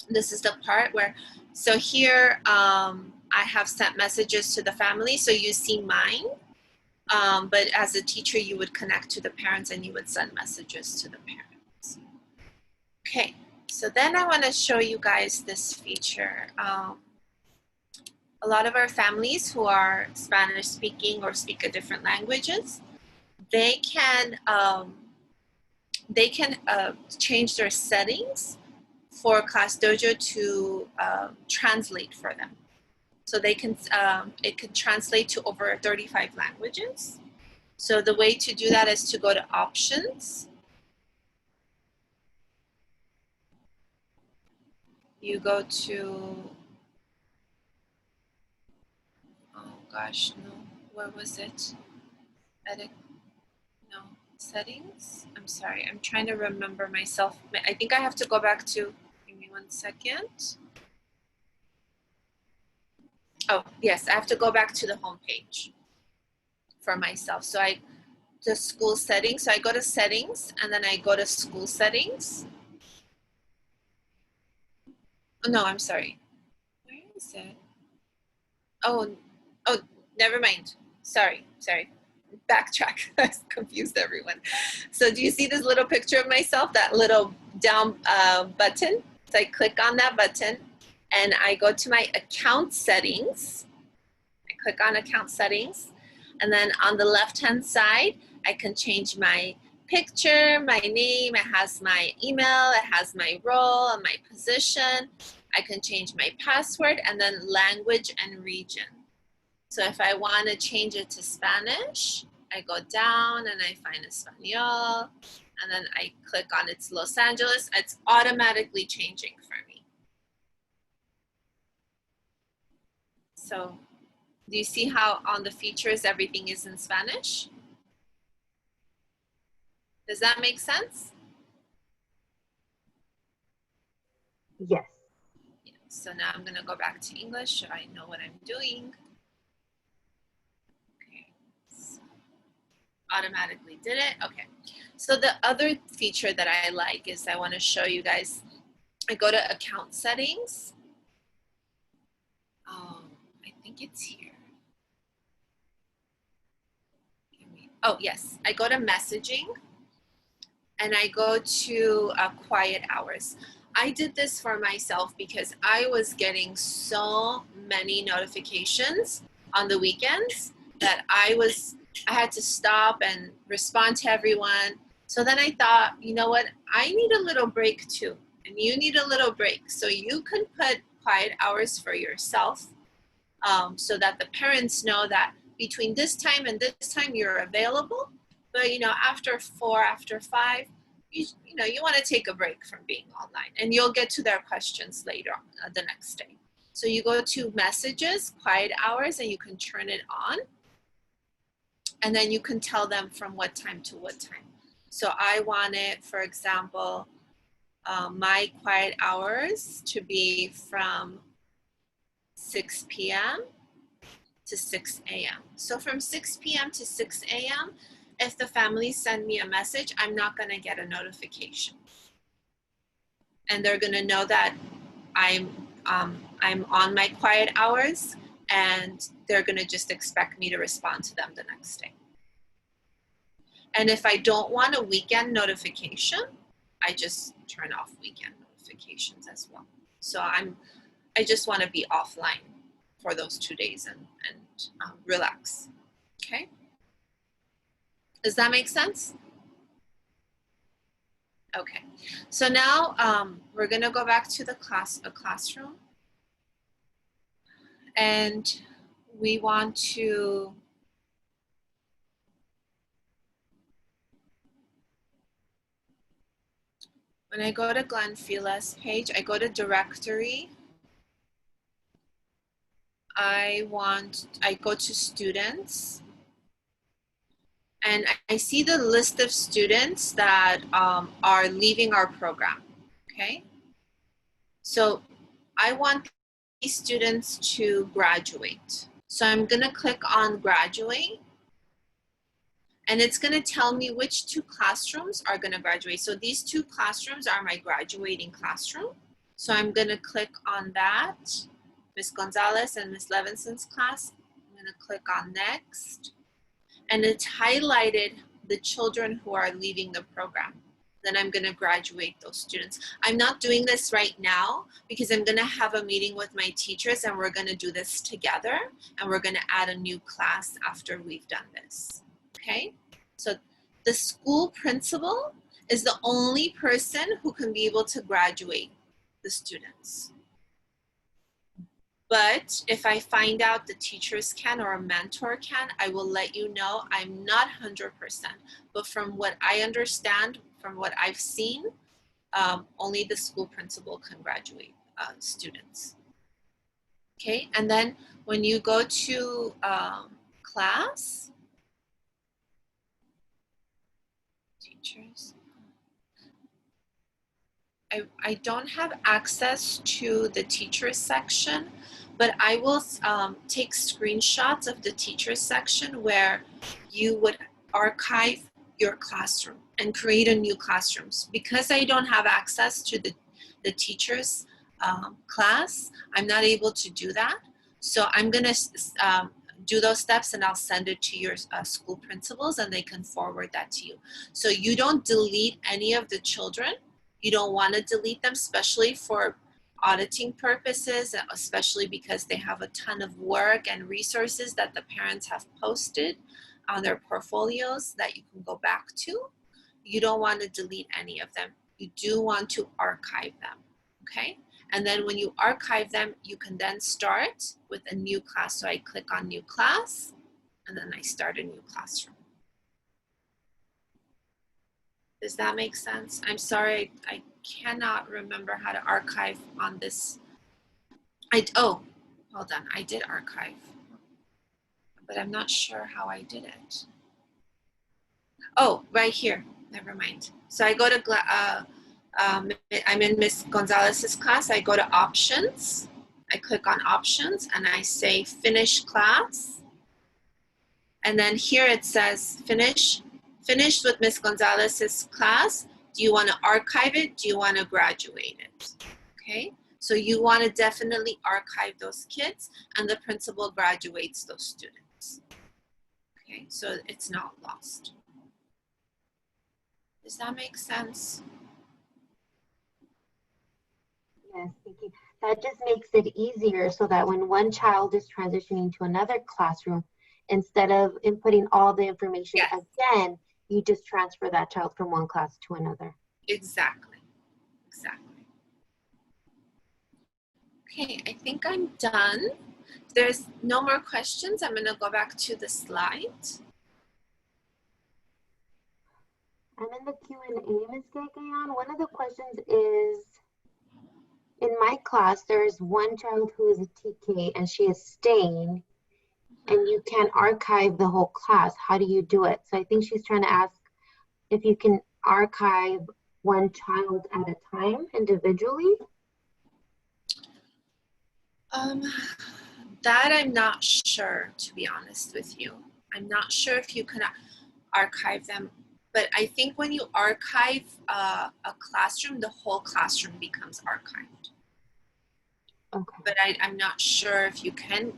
S3: This is the part where, so here I have sent messages to the family, so you see mine, but as a teacher you would connect to the parents and you would send messages to the parents. Okay, so then I want to show you guys this feature. A lot of our families who are Spanish speaking or speak a different languages, they can change their settings for Class Dojo to translate for them. So they can, it can translate to over 35 languages. So the way to do that is to go to Options. you go to, oh gosh, no, where was it? Edit, no, settings? I'm sorry, I'm trying to remember myself. I think I have to go back to, give me 1 second. Oh, yes, I have to go back to the home page for myself. So the school settings, so I go to settings and then I go to school settings. Oh, no, I'm sorry. Where is it? Oh, never mind. Sorry. Backtrack. I confused everyone. So do you see this little picture of myself, that little down button? So I click on that button and I go to my account settings. I click on account settings. And then on the left-hand side, I can change my picture, my name, it has my email, it has my role and my position. I can change my password and then language and region. So if I want to change it to Spanish, I go down and I find Espanol, and then I click on it's Los Angeles. It's automatically changing for me. So do you see how on the features everything is in Spanish? Does that make sense?
S4: Yes.
S3: Yeah. So now I'm going to go back to English so I know what I'm doing. Okay. So automatically did it. Okay. So the other feature that I like is I want to show you guys. I go to account settings. I think it's here. Oh, yes. I go to messaging and I go to quiet hours. I did this for myself because I was getting so many notifications on the weekends that I had to stop and respond to everyone. So then I thought, you know what? I need a little break too, and you need a little break. So you can put quiet hours for yourself, so that the parents know that between this time and this time you're available. But after 4, after 5, you want to take a break from being online, and you'll get to their questions later on, the next day. So you go to messages, quiet hours, and you can turn it on. And then you can tell them from what time to what time. So I want it, for example, my quiet hours to be from 6 p.m. to 6 a.m. So from 6 p.m. to 6 a.m., if the family send me a message, I'm not going to get a notification. And they're going to know that I'm on my quiet hours, and they're going to just expect me to respond to them the next day. And if I don't want a weekend notification, I just turn off weekend notifications as well. So I just want to be offline for those 2 days and relax. Okay. Does that make sense? Okay. So now we're going to go back to the classroom. And we want to when I go to Glenn Fila's page, I go to directory. I go to students, and I see the list of students that are leaving our program, okay? So I want these students to graduate. So I'm gonna click on graduate, and it's gonna tell me which 2 classrooms are gonna graduate. So these 2 classrooms are my graduating classroom. So I'm gonna click on that. Ms. Gonzalez and Ms. Levinson's class. I'm gonna click on next. And it's highlighted the children who are leaving the program. Then I'm gonna graduate those students. I'm not doing this right now because I'm gonna have a meeting with my teachers, and we're gonna do this together, and we're gonna add a new class after we've done this, okay? So the school principal is the only person who can be able to graduate the students. But if I find out the teachers can or a mentor can, I will let you know. I'm not 100%, but from what I understand, from what I've seen, only the school principal can graduate students. Okay, and then when you go to class, teachers, I don't have access to the teachers section, but I will take screenshots of the teachers section where you would archive your classroom and create a new classrooms. Because I don't have access to the teachers class, I'm not able to do that. So I'm gonna do those steps and I'll send it to your school principals and they can forward that to you. So you don't delete any of the children. You don't want to delete them, especially for auditing purposes, especially because they have a ton of work and resources that the parents have posted on their portfolios that you can go back to. You don't want to delete any of them. You do want to archive them, okay? And then when you archive them, you can then start with a new class. So I click on new class, and then I start a new classroom. Does that make sense? I'm sorry, I cannot remember how to archive on this. Oh, hold on, I did archive, but I'm not sure how I did it. Oh, right here, never mind. So I go to, I'm in Miss Gonzalez's class, I go to options, I click on options and I say finish class. And then here it says finished with Miss Gonzalez's class. Do you want to archive it? Do you want to graduate it? Okay, so you want to definitely archive those kids and the principal graduates those students. Okay, so it's not lost. Does that make sense?
S4: Yes, thank you. That just makes it easier so that when one child is transitioning to another classroom, instead of inputting all the information again, you just transfer that child from one class to another.
S3: Exactly, exactly. Okay, I think I'm done. If there's no more questions, I'm gonna go back to the slide.
S4: I'm in the Q&A, Ms. Gagayan. One of the questions is, in my class, there's one child who is a TK and she is staying, and you can't archive the whole class. How do you do it? So I think she's trying to ask if you can archive one child at a time individually.
S3: That I'm not sure, to be honest with you. I'm not sure if you can archive them, but I think when you archive a classroom, the whole classroom becomes archived.
S4: Okay.
S3: But I'm not sure if you can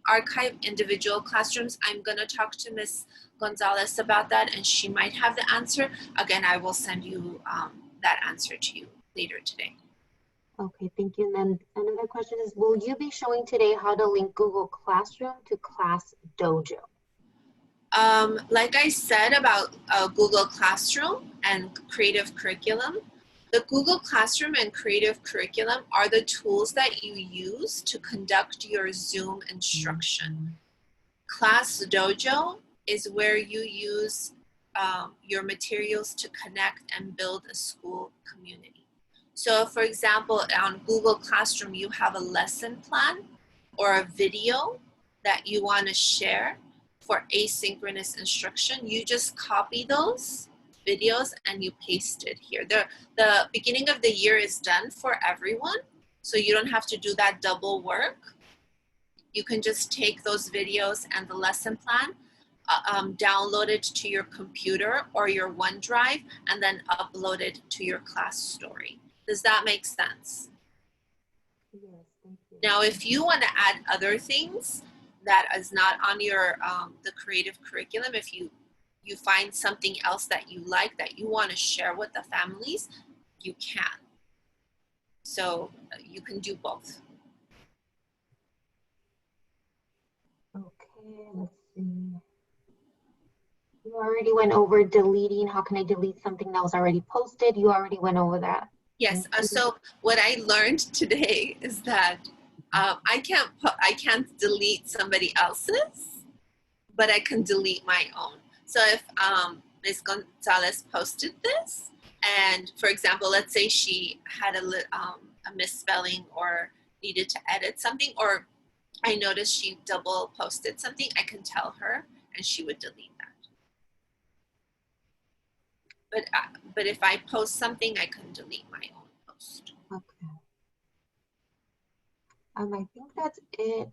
S3: archive individual classrooms. I'm gonna talk to Ms. Gonzalez about that and she might have the answer. Again, I will send you that answer to you later today.
S4: Okay, thank you. And then another question is, will you be showing today how to link Google Classroom to Class Dojo?
S3: Like I said about Google Classroom and Creative Curriculum, the Google Classroom and Creative Curriculum are the tools that you use to conduct your Zoom instruction. Class Dojo is where you use your materials to connect and build a school community. So for example, on Google Classroom, you have a lesson plan or a video that you want to share for asynchronous instruction. You just copy those videos and you paste it here. The beginning of the year is done for everyone, so you don't have to do that double work. You can just take those videos and the lesson plan, download it to your computer or your OneDrive, and then upload it to your class story. Does that make sense?
S4: Yes, thank you.
S3: Now, if you want to add other things that is not on your the creative curriculum, if you find something else that you like that you want to share with the families, you can. So you can do both.
S4: Okay, let's see. You already went over deleting. How can I delete something that was already posted? You already went over that.
S3: Yes. So what I learned today is that I can't delete somebody else's, but I can delete my own. So if Ms. Gonzalez posted this, and for example, let's say she had a misspelling or needed to edit something, or I noticed she double posted something, I can tell her and she would delete that. But if I post something, I can delete my own post.
S4: Okay. I think that's it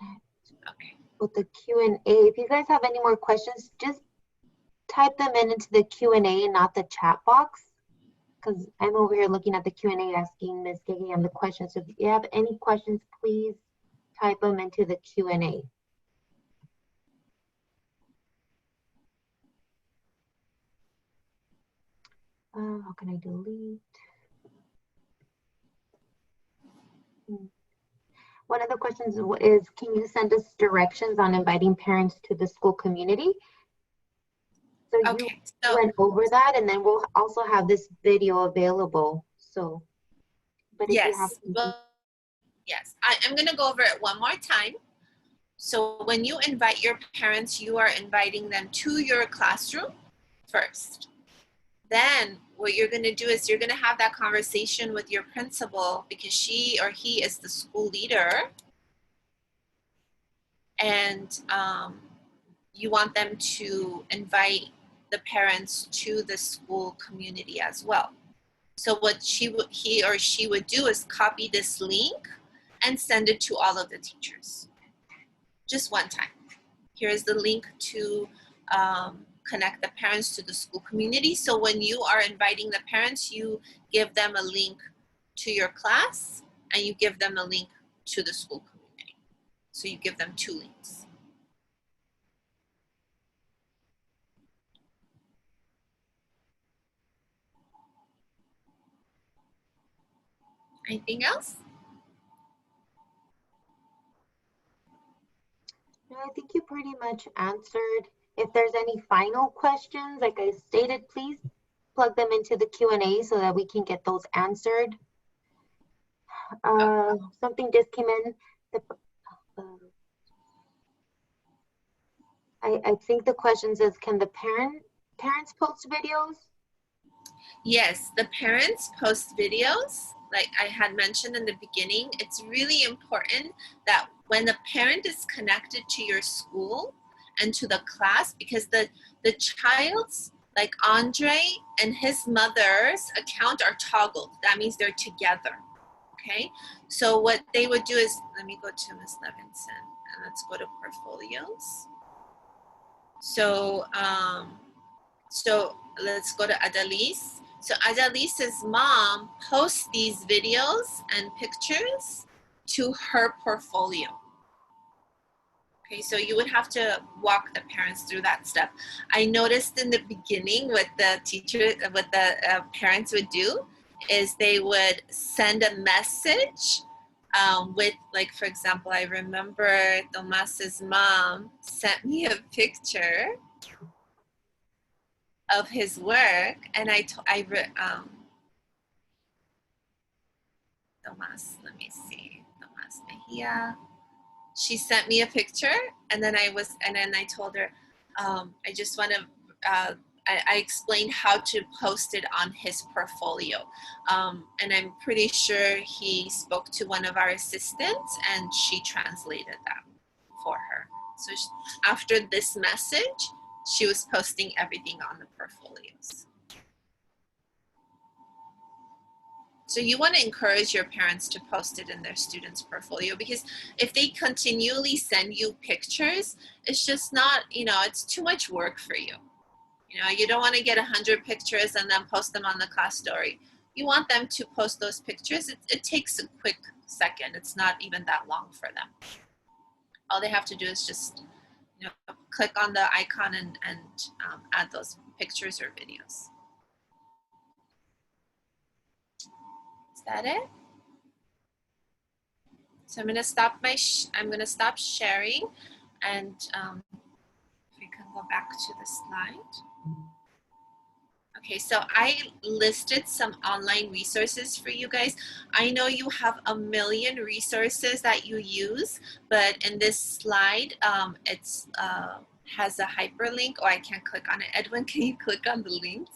S3: Okay.
S4: with the Q&A. If you guys have any more questions, just type them into the Q&A and not the chat box, because I'm over here looking at the Q&A asking Ms. Gigian the questions. So if you have any questions, please type them into the Q&A. How can I delete? One of the questions is, can you send us directions on inviting parents to the school community? So
S3: Okay,
S4: you went over that, and then we'll also have this video available. So, but if you have,
S3: yes, I'm gonna go over it one more time. So when you invite your parents, you are inviting them to your classroom first. Then what you're gonna do is you're gonna have that conversation with your principal, because she or he is the school leader. And you want them to invite the parents to the school community as well. So what he or she would do is copy this link and send it to all of the teachers. Just one time. Here's the link to connect the parents to the school community. So when you are inviting the parents, you give them a link to your class and you give them a link to the school community. So you give them 2 links. Anything else?
S4: no, I think you pretty much answered. If there's any final questions, like I stated, please plug them into the Q&A so that we can get those answered. Something just came in. I think the question says, can the parents post videos?
S3: Yes, the parents post videos. Like I had mentioned in the beginning, it's really important that when the parent is connected to your school and to the class, because the child's, like Andre and his mother's account are toggled. That means they're together, okay? So what they would do is, let me go to Ms. Levinson and let's go to portfolios. So, so let's go to Adalise. So Adalise's mom posts these videos and pictures to her portfolio. Okay, so you would have to walk the parents through that step. I noticed in the beginning what the parents would do is they would send a message with, like, for example, I remember Tomas's mom sent me a picture of his work, and Tomas, let me see, Tomas Mejia. She sent me a picture, and then I told her, I just want to, I explained how to post it on his portfolio. And I'm pretty sure he spoke to one of our assistants and she translated that for her. So after this message, she was posting everything on the portfolios. So you want to encourage your parents to post it in their students' portfolio, because if they continually send you pictures, it's just not, it's too much work for you. You don't want to get 100 pictures and then post them on the class story. You want them to post those pictures. It takes a quick second. It's not even that long for them. All they have to do is just click on the icon and add those pictures or videos. Is that it? So I'm gonna stop sharing, and if we can go back to the slide. Okay, so I listed some online resources for you guys. I know you have a million resources that you use, but in this slide, it's has a hyperlink, or I can't click on it. Edwin, can you click on the links?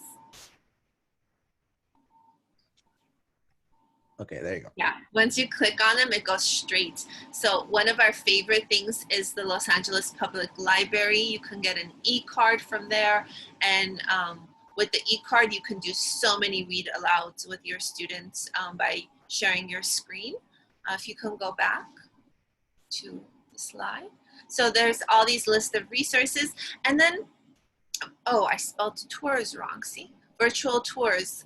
S6: Okay, there you go.
S3: Yeah, once you click on them, it goes straight. So one of our favorite things is the Los Angeles Public Library. You can get an e-card from there. And with the e-card, you can do so many read alouds with your students by sharing your screen. If you can go back to the slide. So there's all these lists of resources. And then, oh, I spelled tours wrong, see? Virtual tours.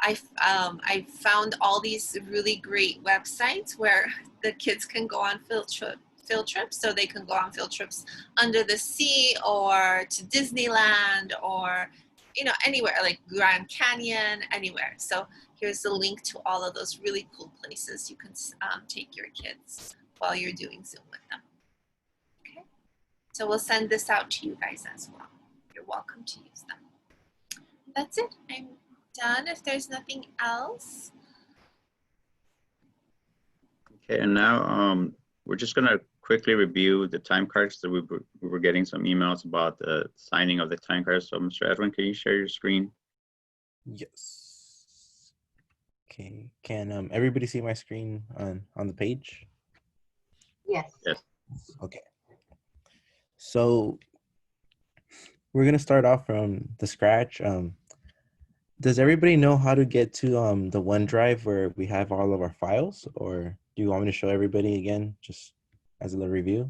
S3: I found all these really great websites where the kids can go on field trips. So they can go on field trips under the sea or to Disneyland or, you know, anywhere like Grand Canyon, anywhere. So here's the link to all of those really cool places you can take your kids while you're doing Zoom with them. Okay. So we'll send this out to you guys as well. You're welcome to use them. That's it. I'm done if there's nothing else.
S1: Okay, and now we're just gonna quickly review the time cards that we were getting some emails about the signing of the time cards. So Mr. Edwin, can you share your screen?
S6: Yes. Okay, can everybody see my screen on the page?
S4: Yes.
S1: Yes.
S6: Okay. So we're gonna start off from the scratch. Does everybody know how to get to the OneDrive where we have all of our files, or do you want me to show everybody again, just as a little review?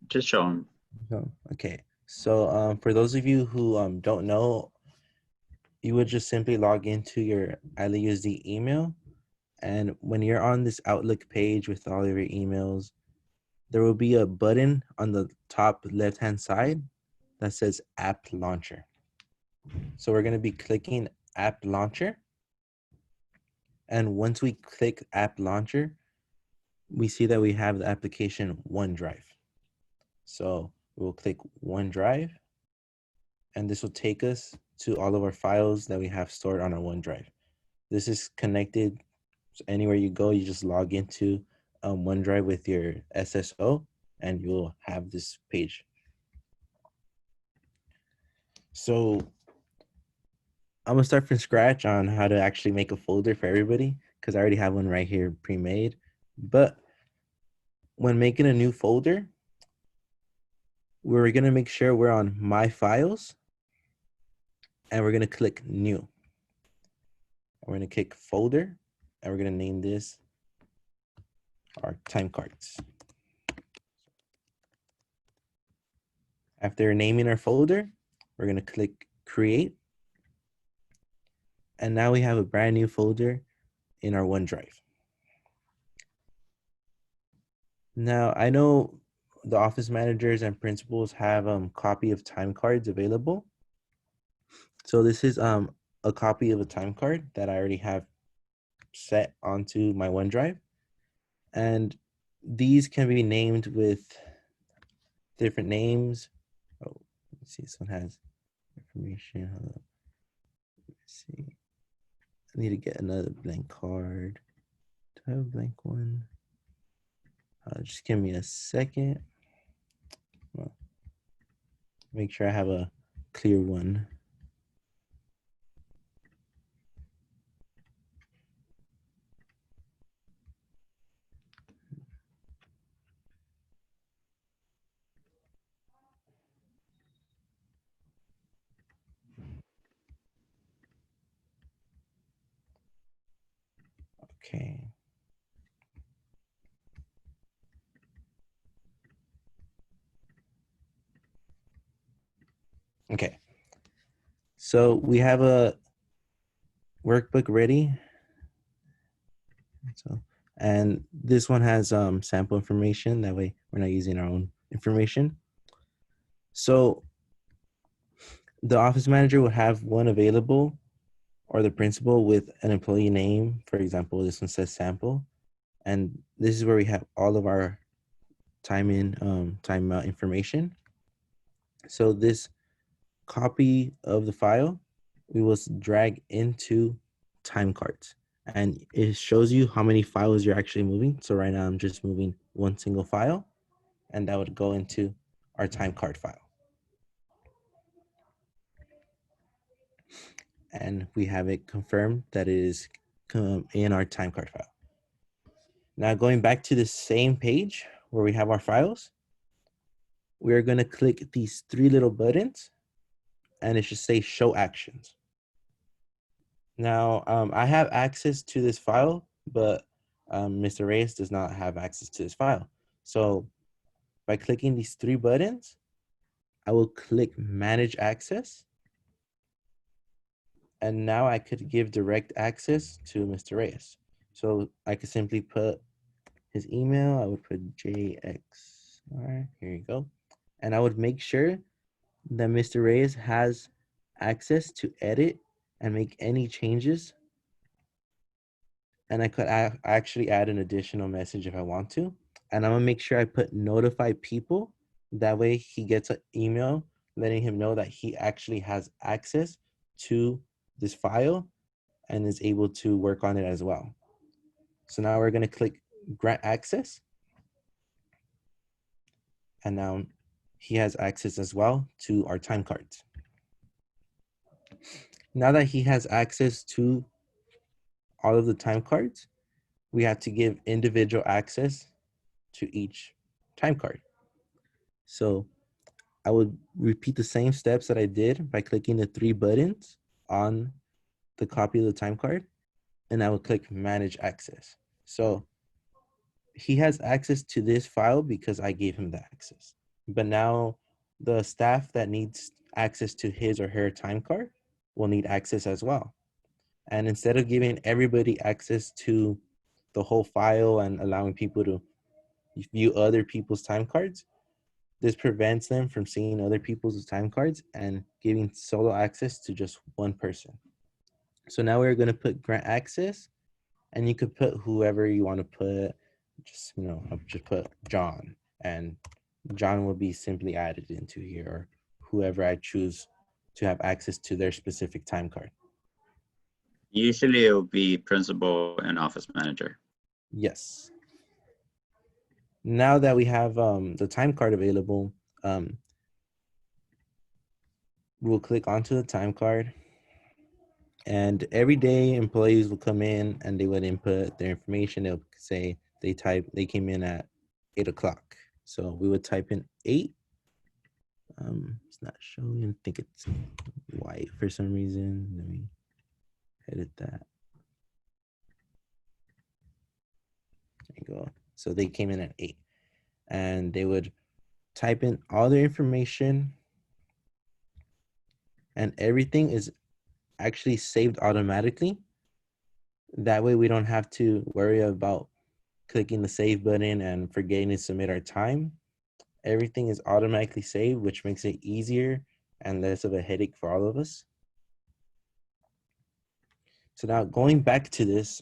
S1: Just show them.
S6: No. Okay. So for those of you who don't know, you would just simply log into your ILUSD email, and when you're on this Outlook page with all of your emails, there will be a button on the top left-hand side that says App Launcher. So we're going to be clicking App Launcher. And once we click App Launcher, we see that we have the application OneDrive. So we'll click OneDrive, and this will take us to all of our files that we have stored on our OneDrive. This is connected, so anywhere you go, you just log into OneDrive with your SSO, and you'll have this page. So I'm gonna start from scratch on how to actually make a folder for everybody, because I already have one right here pre-made. But when making a new folder, we're gonna make sure we're on My Files, and we're gonna click New. We're gonna click Folder, and we're gonna name this our time cards. After naming our folder, we're gonna click Create. And now we have a brand new folder in our OneDrive. Now, I know the office managers and principals have a copy of time cards available. So this is a copy of a time card that I already have set onto my OneDrive. And these can be named with different names. Oh, let's see, this one has information. Hold on. Let's see. I need to get another blank card. Do I have a blank one? Just give me a second. Well, make sure I have a clear one. Okay. Okay. So we have a workbook ready. So, and this one has sample information. That way we're not using our own information. So the office manager will have one available, or the principal with an employee name. For example, this one says sample. And this is where we have all of our time in, time out information. So this copy of the file, we will drag into time cards, and it shows you how many files you're actually moving. So right now I'm just moving one single file, and that would go into our time card file. and we have it confirmed that it is in our time card file. Now going back to the same page where we have our files, we're going to click these three little buttons and it should say show actions. Now I have access to this file, but Mr. Reyes does not have access to this file. So by clicking these three buttons, I will click manage access. And now I could give direct access to Mr. Reyes. So I could simply put his email. I would put JX. All right, here you go. And I would make sure that Mr. Reyes has access to edit and make any changes. And I could actually add an additional message if I want to. And I'm gonna make sure I put notify people. That way he gets an email letting him know that he actually has access to this file and is able to work on it as well. So now we're gonna click grant access. And now he has access as well to our time cards. Now that he has access to all of the time cards, we have to give individual access to each time card. So I would repeat the same steps that I did by clicking the three buttons on the copy of the time card, and I would click manage access. So he has access to this file because I gave him the access. But now the staff that needs access to his or her time card will need access as well. And instead of giving everybody access to the whole file and allowing people to view other people's time cards, this prevents them from seeing other people's time cards and giving solo access to just one person. So now we're going to put grant access, and you could put whoever you want to put. Just, I'll just put John, and John will be simply added into here, or whoever I choose to have access to their specific time card.
S1: Usually it will be principal and office manager.
S6: Yes. Now that we have the time card available, we'll click onto the time card, and every day employees will come in and they would input their information. They'll say they came in at 8 o'clock. So we would type in 8. It's not showing. I think it's white for some reason. Let me edit that. There you go. So they came in at 8, and they would type in all their information, and everything is actually saved automatically. That way we don't have to worry about clicking the save button and forgetting to submit our time. Everything is automatically saved, which makes it easier and less of a headache for all of us. So now going back to this,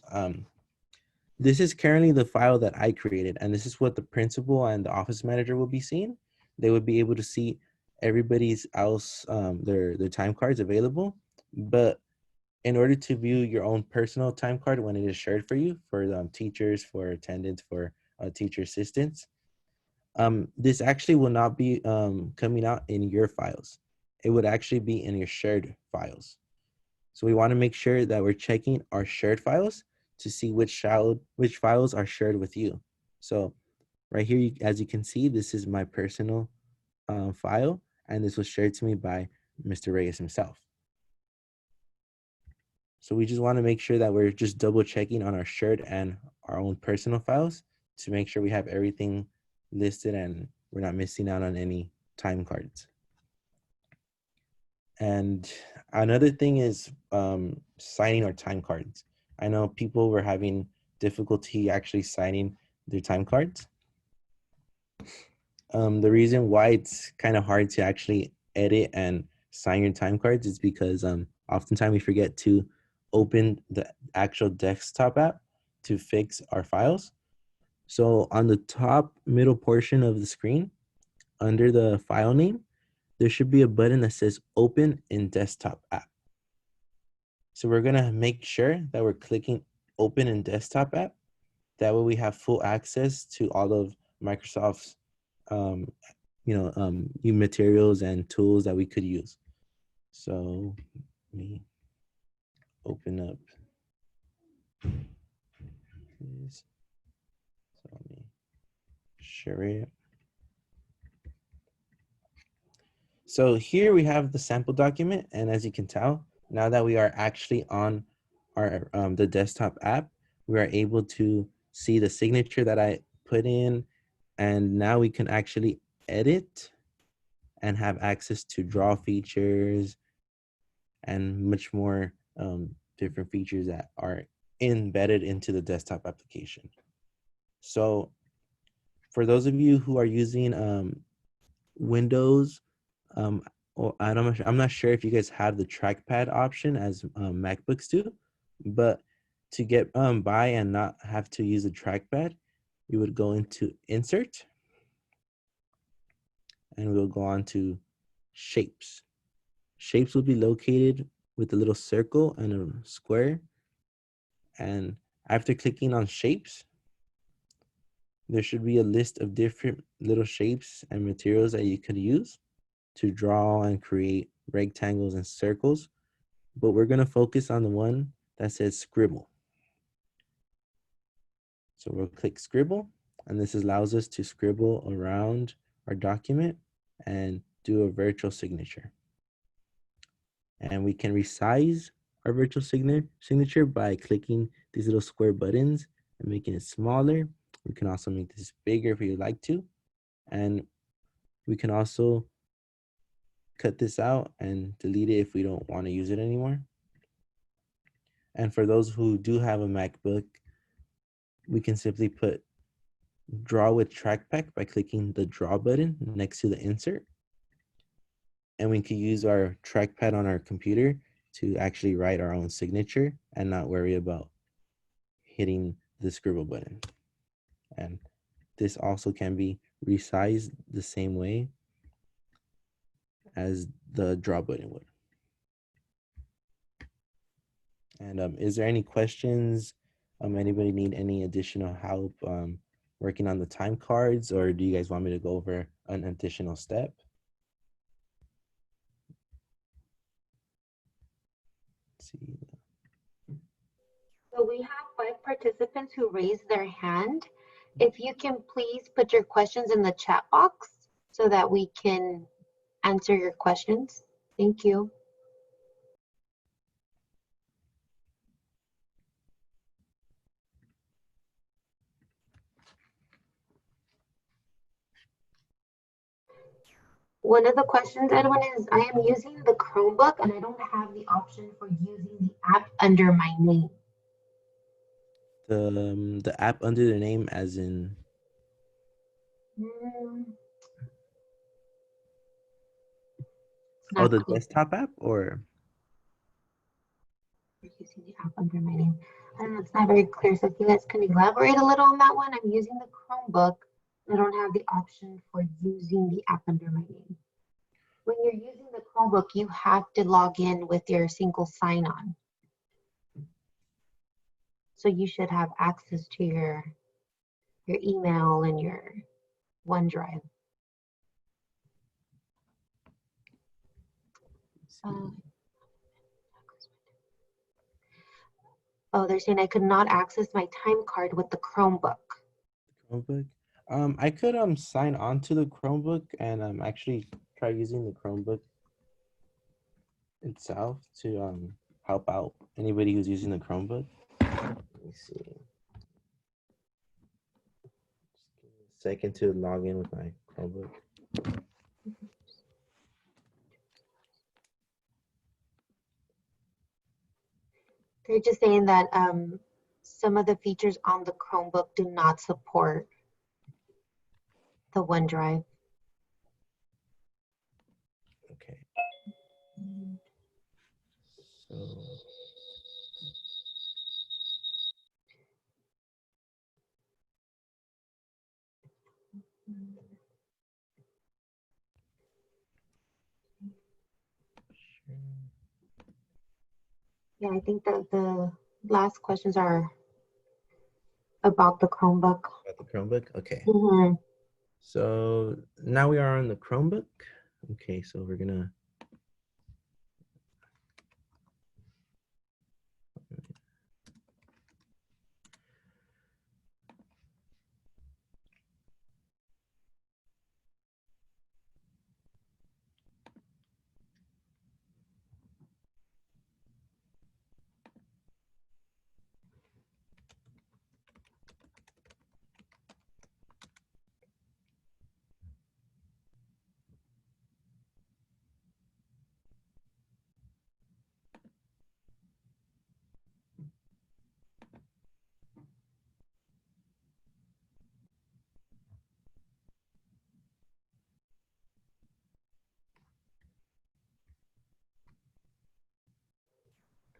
S6: this is currently the file that I created, and this is what the principal and the office manager will be seeing. They would be able to see everybody's else, their time cards available. But in order to view your own personal time card when it is shared for you, for teachers, for attendants, for teacher assistants, this actually will not be coming out in your files. It would actually be in your shared files. So we want to make sure that we're checking our shared files to see which files are shared with you. So right here, as you can see, this is my personal file, and this was shared to me by Mr. Reyes himself. So we just want to make sure that we're just double checking on our shared and our own personal files to make sure we have everything listed and we're not missing out on any time cards. And another thing is signing our time cards. I know people were having difficulty actually signing their time cards. The reason why it's kind of hard to actually edit and sign your time cards is because oftentimes we forget to open the actual desktop app to fix our files. So on the top middle portion of the screen, under the file name, there should be a button that says open in desktop app. So we're gonna make sure that we're clicking open in desktop app. That way we have full access to all of Microsoft's new materials and tools that we could use. So open up this. So let me share it. So here we have the sample document, and as you can tell, now that we are actually on our the desktop app, we are able to see the signature that I put in, and now we can actually edit and have access to draw features and much more different features that are embedded into the desktop application. So for those of you who are using Windows, or I'm not sure if you guys have the trackpad option as MacBooks do, but to get by and not have to use a trackpad, you would go into Insert, and we'll go on to Shapes. Shapes will be located with a little circle and a square. And after clicking on Shapes, there should be a list of different little shapes and materials that you could use to draw and create rectangles and circles. But we're going to focus on the one that says Scribble. So we'll click Scribble, and this allows us to scribble around our document and do a virtual signature. And we can resize our virtual signature by clicking these little square buttons and making it smaller. We can also make this bigger if you'd like to. And we can also cut this out and delete it if we don't want to use it anymore. And for those who do have a MacBook, we can simply put Draw with Trackpad by clicking the Draw button next to the insert. And we can use our trackpad on our computer to actually write our own signature and not worry about hitting the scribble button. And this also can be resized the same way as the draw button would. And is there any questions? Anybody need any additional help working on the time cards, or do you guys want me to go over an additional step? Let's see.
S4: So we have 5 participants who raised their hand. If you can please put your questions in the chat box so that we can answer your questions. Thank you. One of the questions, Edwin, is I am using the Chromebook and I don't have the option for using the app under my name.
S6: The app under the name as in? Oh, the desktop app, or?
S4: Using the app under my name. I don't know, it's not very clear. So if you guys can elaborate a little on that one. I'm using the Chromebook. I don't have the option for using the app under my name. When you're using the Chromebook, you have to log in with your single sign-on. So you should have access to your email and your OneDrive. Oh, they're saying I could not access my time card with the Chromebook.
S6: Chromebook. I could sign on to the Chromebook and actually try using the Chromebook itself to help out anybody who's using the Chromebook. Let me see. Just give me a second to log in with my Chromebook.
S4: They're just saying that some of the features on the Chromebook do not support the OneDrive.
S6: Okay. So.
S4: Yeah, I think that the last questions are about the Chromebook.
S6: About the Chromebook? Okay.
S4: Mm-hmm.
S6: So now we are on the Chromebook. Okay, so we're gonna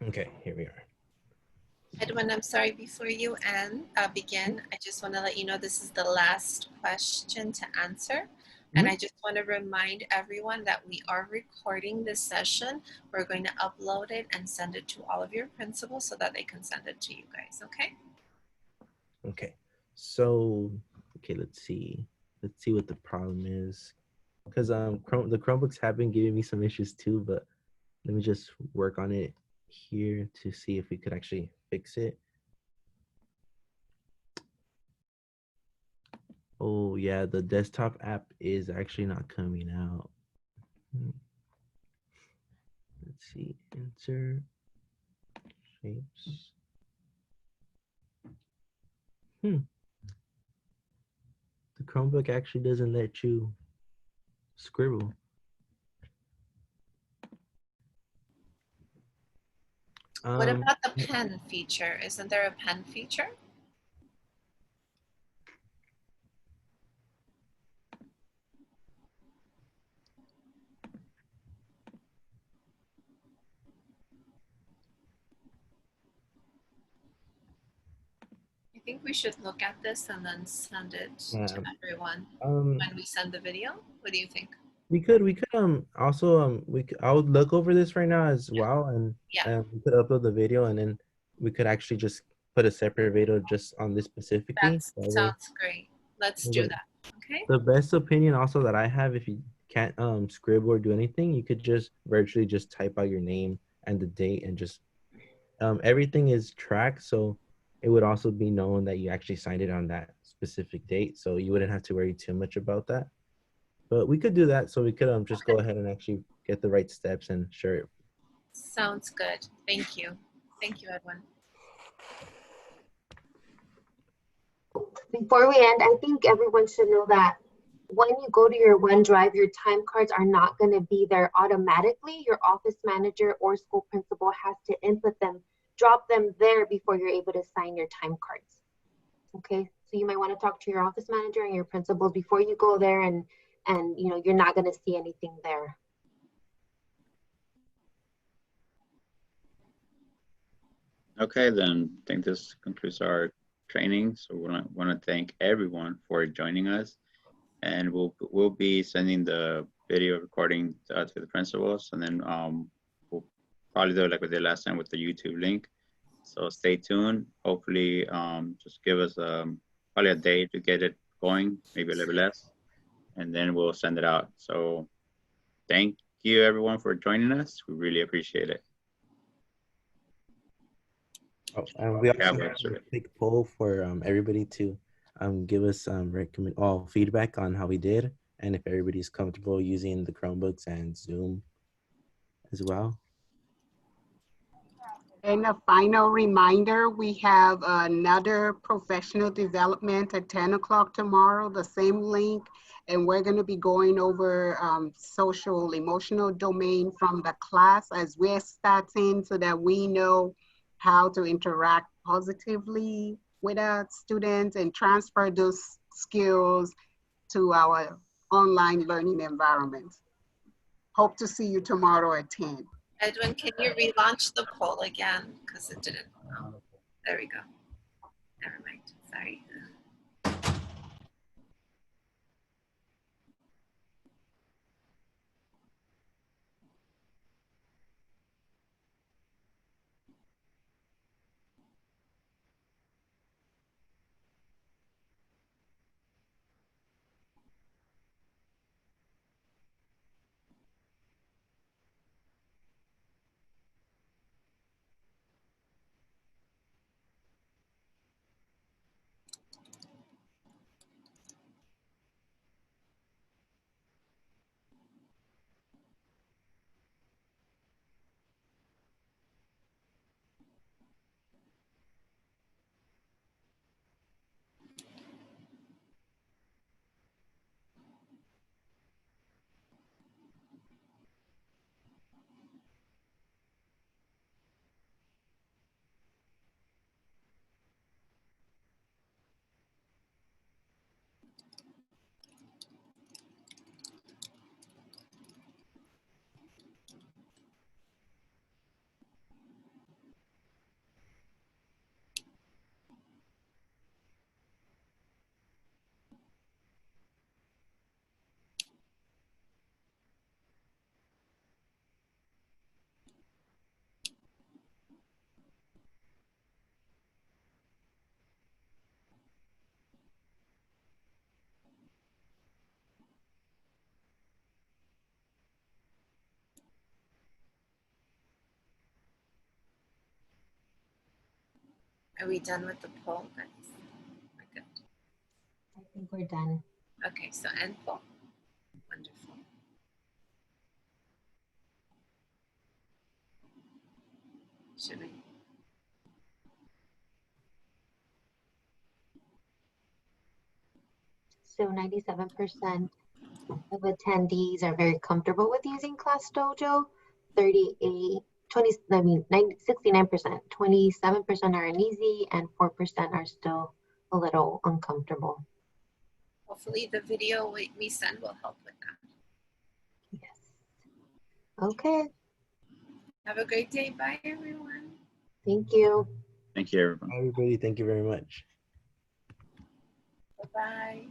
S6: Okay, here we are.
S3: Edwin, I'm sorry, before you begin, I just want to let you know this is the last question to answer. And I just want to remind everyone that we are recording this session. We're going to upload it and send it to all of your principals so that they can send it to you guys, okay?
S6: Okay, so, okay, let's see. Let's see what the problem is. Because the Chromebooks have been giving me some issues too, but let me just work on it here to see if we could actually fix it. Oh yeah, the desktop app is actually not coming out. Let's see, insert shapes. The Chromebook actually doesn't let you scribble.
S3: What about the pen feature? Isn't there a pen feature? I think we should look at this and then send it to everyone when we send the video. What do you think?
S6: We could also I would look over this right now as well, and we could upload the video, and then we could actually just put a separate video just on this specifically.
S3: That sounds great. Let's do that. Okay.
S6: The best opinion also that I have, if you can't scribble or do anything, you could just virtually just type out your name and the date, and just everything is tracked, so it would also be known that you actually signed it on that specific date, so you wouldn't have to worry too much about that. But we could do that, so we could just go ahead and actually get the right steps and share it.
S3: Sounds good. Thank you. Thank you, Edwin.
S4: Before we end, I think everyone should know that when you go to your OneDrive, your time cards are not going to be there automatically. Your office manager or school principal has to input them, drop them there before you're able to sign your time cards. Okay, so you might want to talk to your office manager and your principals before you go there, and you know, you're not going to see anything there.
S1: Okay, then I think this concludes our training. So we want to thank everyone for joining us, and we'll be sending the video recording to the principals, and then we'll probably do it like we did last time with the YouTube link. So stay tuned. Hopefully, just give us probably a day to get it going, maybe a little less, and then we'll send it out. So thank you everyone for joining us. We really appreciate it.
S6: Oh, and we also have a quick poll for everybody to give us feedback on how we did, and if everybody's comfortable using the Chromebooks and Zoom as well.
S2: And a final reminder, we have another professional development at 10 o'clock tomorrow, the same link. And we're going to be going over social emotional domain from the class as we're starting, so that we know how to interact positively with our students and transfer those skills to our online learning environment. Hope to see you tomorrow at 10.
S3: Edwin, can you relaunch the poll again? Because it didn't. Oh, there we go. Never mind. Sorry. Are we done with the poll, guys? We're good.
S4: I think we're done.
S3: Okay, so end poll. Wonderful. Should we?
S4: So 97% of attendees are very comfortable with using Class Dojo. 69%, 27% are uneasy, and 4% are still a little uncomfortable.
S3: Hopefully the video we send will help with that.
S4: Yes. Okay,
S3: Have a great day. Bye, everyone.
S4: thank you.
S1: Thank you, everyone.
S6: Everybody, thank you very much.
S3: Bye-bye.